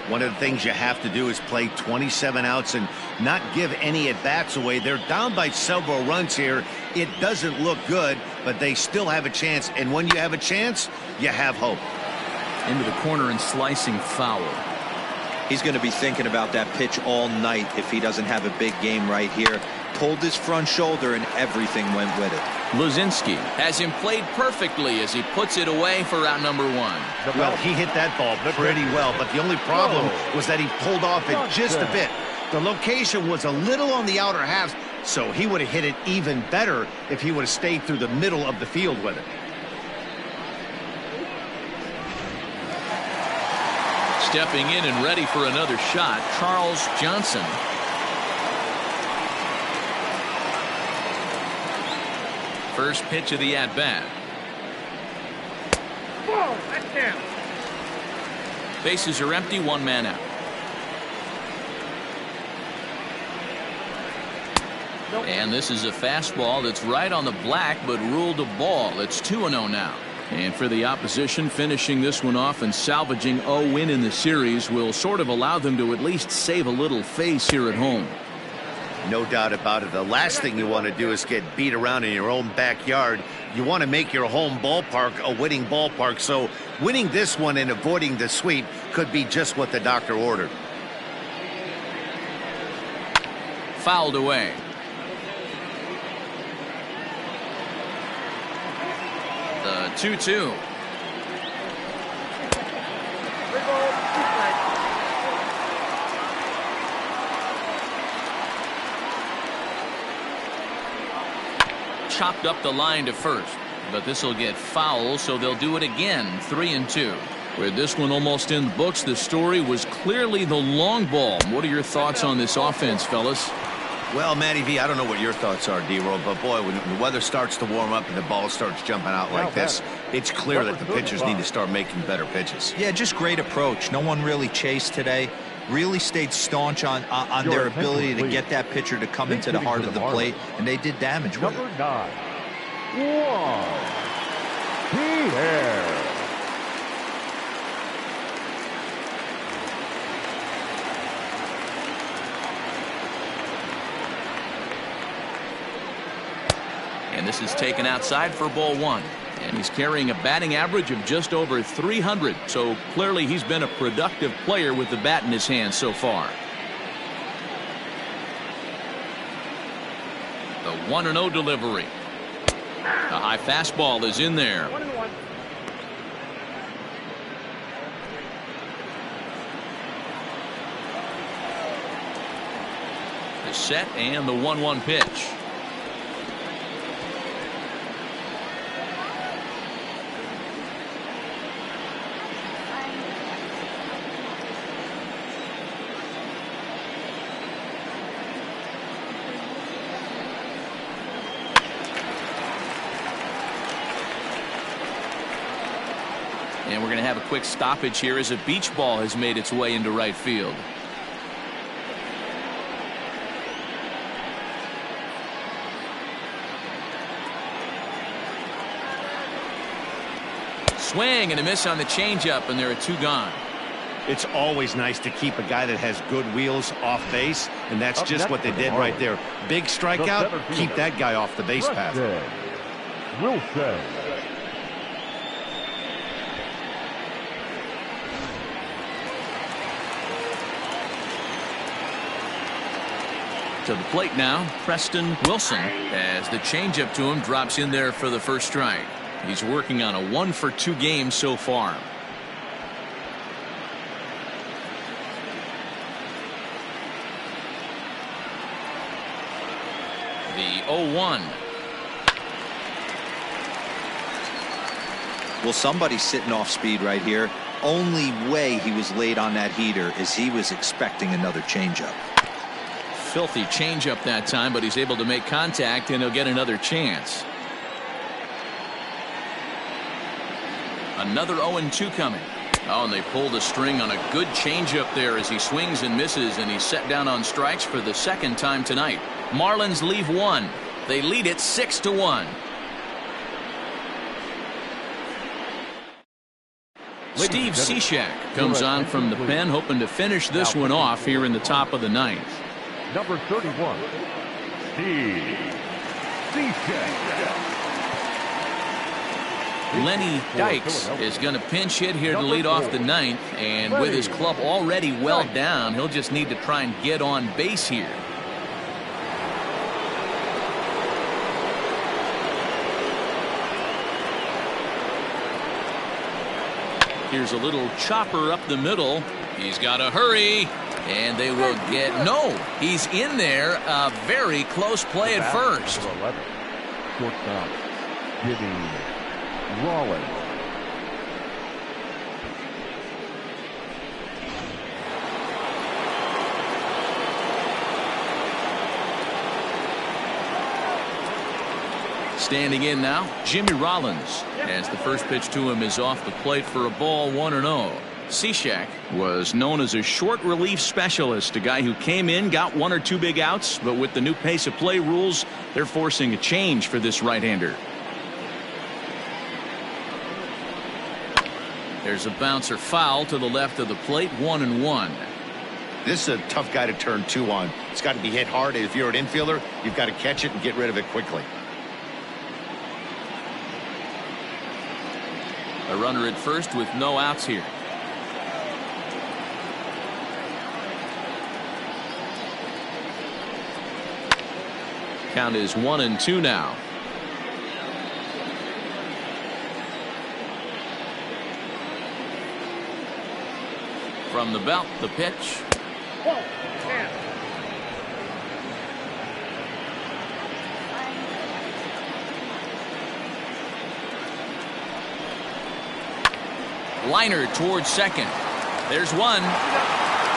One of the things you have to do is play 27 outs and not give any at-bats away. They're down by several runs here. It doesn't look good, but they still have a chance. And when you have a chance, you have hope. Into the corner and slicing foul. He's going to be thinking about that pitch all night if he doesn't have a big game right here. Pulled his front shoulder and everything went with it. Luzinski has him played perfectly as he puts it away for out number 1. Well, he hit that ball pretty well, but the only problem was that he pulled off it just a bit. The location was a little on the outer half, so he would have hit it even better if he would have stayed through the middle of the field with it. Stepping in and ready for another shot, Charles Johnson. First pitch of the at-bat. Whoa, that's him. Bases are empty, 1 man out. And this is a fastball that's right on the black, but ruled a ball. It's 2-0 now. And for the opposition, finishing this one off and salvaging a win in the series will sort of allow them to at least save a little face here at home. No doubt about it. The last thing you want to do is get beat around in your own backyard. You want to make your home ballpark a winning ballpark. So winning this one and avoiding the sweep could be just what the doctor ordered. Fouled away. The 2-2. Chopped up the line to first, but this will get foul, so they'll do it again. 3-2. With this one almost in the books, the story was clearly the long ball. What are your thoughts on this offense, fellas? Well, Matty V, I don't know what your thoughts are, D-Roll, but boy, when the weather starts to warm up and the ball starts jumping out like this, it's clear that the pitchers need to start making better pitches. Yeah, just great approach. No one really chased today. Really stayed staunch on their ability to get that pitcher to come into the heart of the plate, and they did damage with it. Number 9, Pierre. And this is taken outside for ball 1. And he's carrying a batting average of just over 300. So clearly he's been a productive player with the bat in his hand so far. The 1-0 delivery. The high fastball is in there. 1-1. The set and the 1-1 pitch. And we're going to have a quick stoppage here as a beach ball has made its way into right field. Swing and a miss on the changeup, and there are 2 gone. It's always nice to keep a guy that has good wheels off base, and that's just what they did right there. Big strikeout, keep that guy off the base path. Wilson. To the plate now, Preston Wilson, as the changeup to him drops in there for the first strike. He's working on a 1-for-2 game so far. The 0-1. Well, somebody's sitting off speed right here. Only way he was late on that heater is he was expecting another changeup. Filthy changeup that time, but he's able to make contact, and he'll get another chance. Another 0-2 coming. Oh, and they pulled a string on a good changeup there as he swings and misses, and he's set down on strikes for the second time tonight. Marlins leave 1. They lead it 6-1. Steve Cishek comes on from the pen, hoping to finish this one off here in the top of the 9th. Number 31, Steve Cishek. Lenny Dykes is going to pinch hit here to lead off the 9th, and with his club already well down, he'll just need to try and get on base here. Here's a little chopper up the middle. He's got to hurry, and they will get no. He's in there. A very close play at first. Shortstop, Jimmy Rollins. Standing in now, Jimmy Rollins, as the first pitch to him is off the plate for a ball, 1-0. Cishek was known as a short relief specialist, a guy who came in, got 1 or 2 big outs, but with the new pace of play rules, they're forcing a change for this right-hander. There's a bouncer foul to the left of the plate, 1-1. This is a tough guy to turn 2 on. It's got to be hit hard. If you're an infielder, you've got to catch it and get rid of it quickly. A runner at first with no outs here. Count is 1-2 now. From the belt, the pitch. Liner towards second. There's one.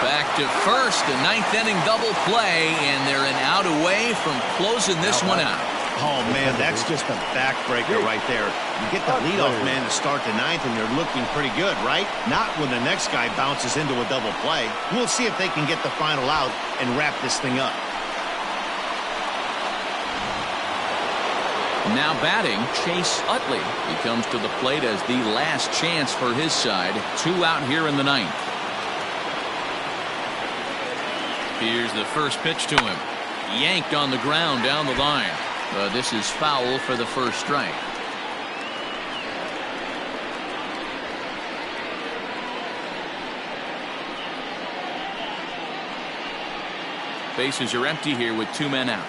Back to first, the ninth inning double play, and they're an out away from closing this one out. Oh, man, that's just a backbreaker right there. You get the leadoff man to start the ninth, and you're looking pretty good, right? Not when the next guy bounces into a double play. We'll see if they can get the final out and wrap this thing up. Now batting, Chase Utley. He comes to the plate as the last chance for his side. 2 out here in the ninth. Here's the first pitch to him. Yanked on the ground down the line. This is foul for the first strike. Bases are empty here with 2 men out.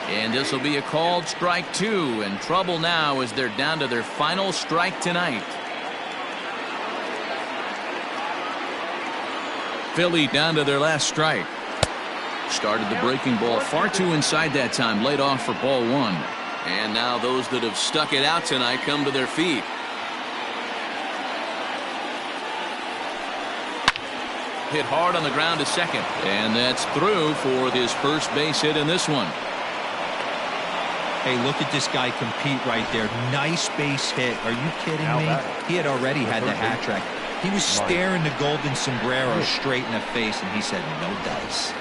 And this will be a called strike 2, and trouble now as they're down to their final strike tonight. Philly down to their last strike. Started the breaking ball far too inside that time, laid off for ball 1. And now those that have stuck it out tonight come to their feet. Hit hard on the ground to second, and that's through for his first base hit in this one. Hey, look at this guy compete right there. Nice base hit. Are you kidding me? He had already had the hat trick. He was staring the golden sombrero straight in the face, and he said, no dice.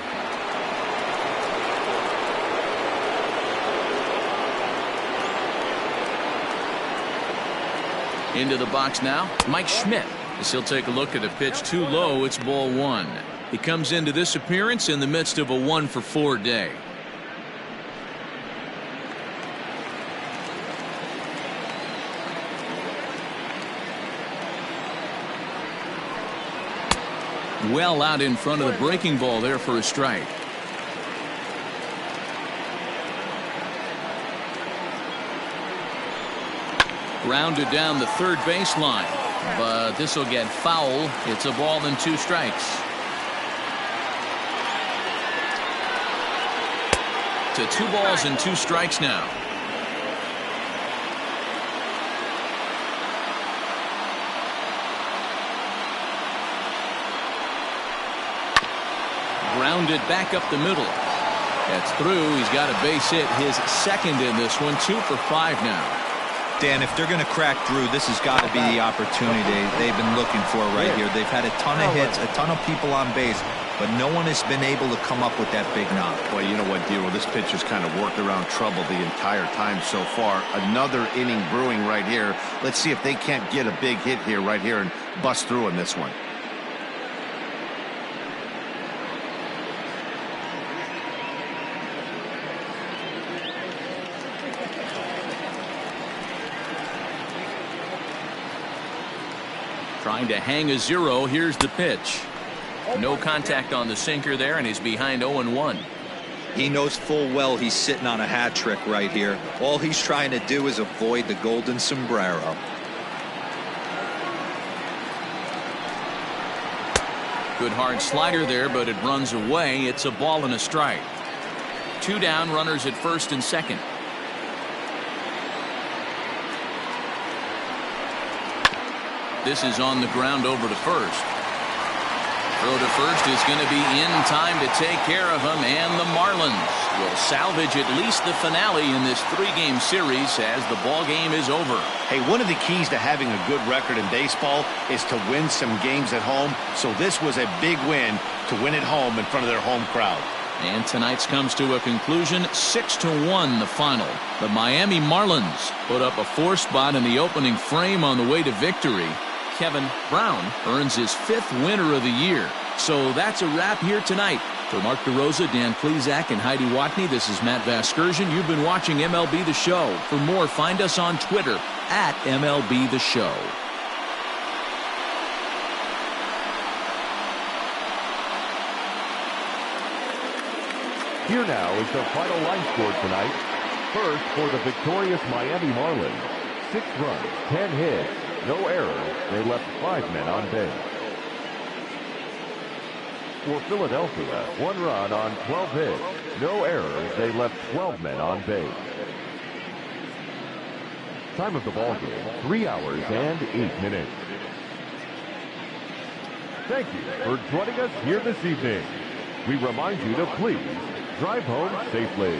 Into the box now, Mike Schmidt. As he'll take a look at a pitch too low, it's ball 1. He comes into this appearance in the midst of a 1-for-4 day. Well out in front of the breaking ball there for a strike. Grounded down the third baseline, but this will get foul. It's a ball and 2 strikes. To 2 balls and 2 strikes now. Grounded back up the middle. That's through. He's got a base hit, his second in this one. 2 for 5 now. Dan, if they're going to crack through, this has got to be the opportunity they've been looking for right here. They've had a ton of hits, a ton of people on base, but no one has been able to come up with that big knock. Well, you know what, Dero, this pitcher's kind of worked around trouble the entire time so far. Another inning brewing right here. Let's see if they can't get a big hit here right here and bust through in this one. Trying to hang a 0. Here's the pitch. No contact on the sinker there, and he's behind 0-1. He knows full well he's sitting on a hat trick right here. All he's trying to do is avoid the golden sombrero. Good hard slider there, but it runs away. It's a ball and a strike. 2 down, runners at first and second. This is on the ground over to first. Throw to first is going to be in time to take care of him, and the Marlins will salvage at least the finale in this 3-game series as the ball game is over. Hey, one of the keys to having a good record in baseball is to win some games at home. So this was a big win to win at home in front of their home crowd. And tonight's comes to a conclusion, 6-1 the final. The Miami Marlins put up a 4 spot in the opening frame on the way to victory. Kevin Brown earns his 5th winner of the year. So that's a wrap here tonight. For Mark DeRosa, Dan Plesac, and Heidi Watney, this is Matt Vasgersian. You've been watching MLB The Show. For more, find us on Twitter at MLB The Show. Here now is the final line score tonight. First, for the victorious Miami Marlins, 6 runs, 10 hits, no errors. They left 5 men on base. For Philadelphia, 1 run on 12 hits, no errors. They left 12 men on base. Time of the ball game, 3 hours and 8 minutes. Thank you for joining us here this evening. We remind you to please drive home safely.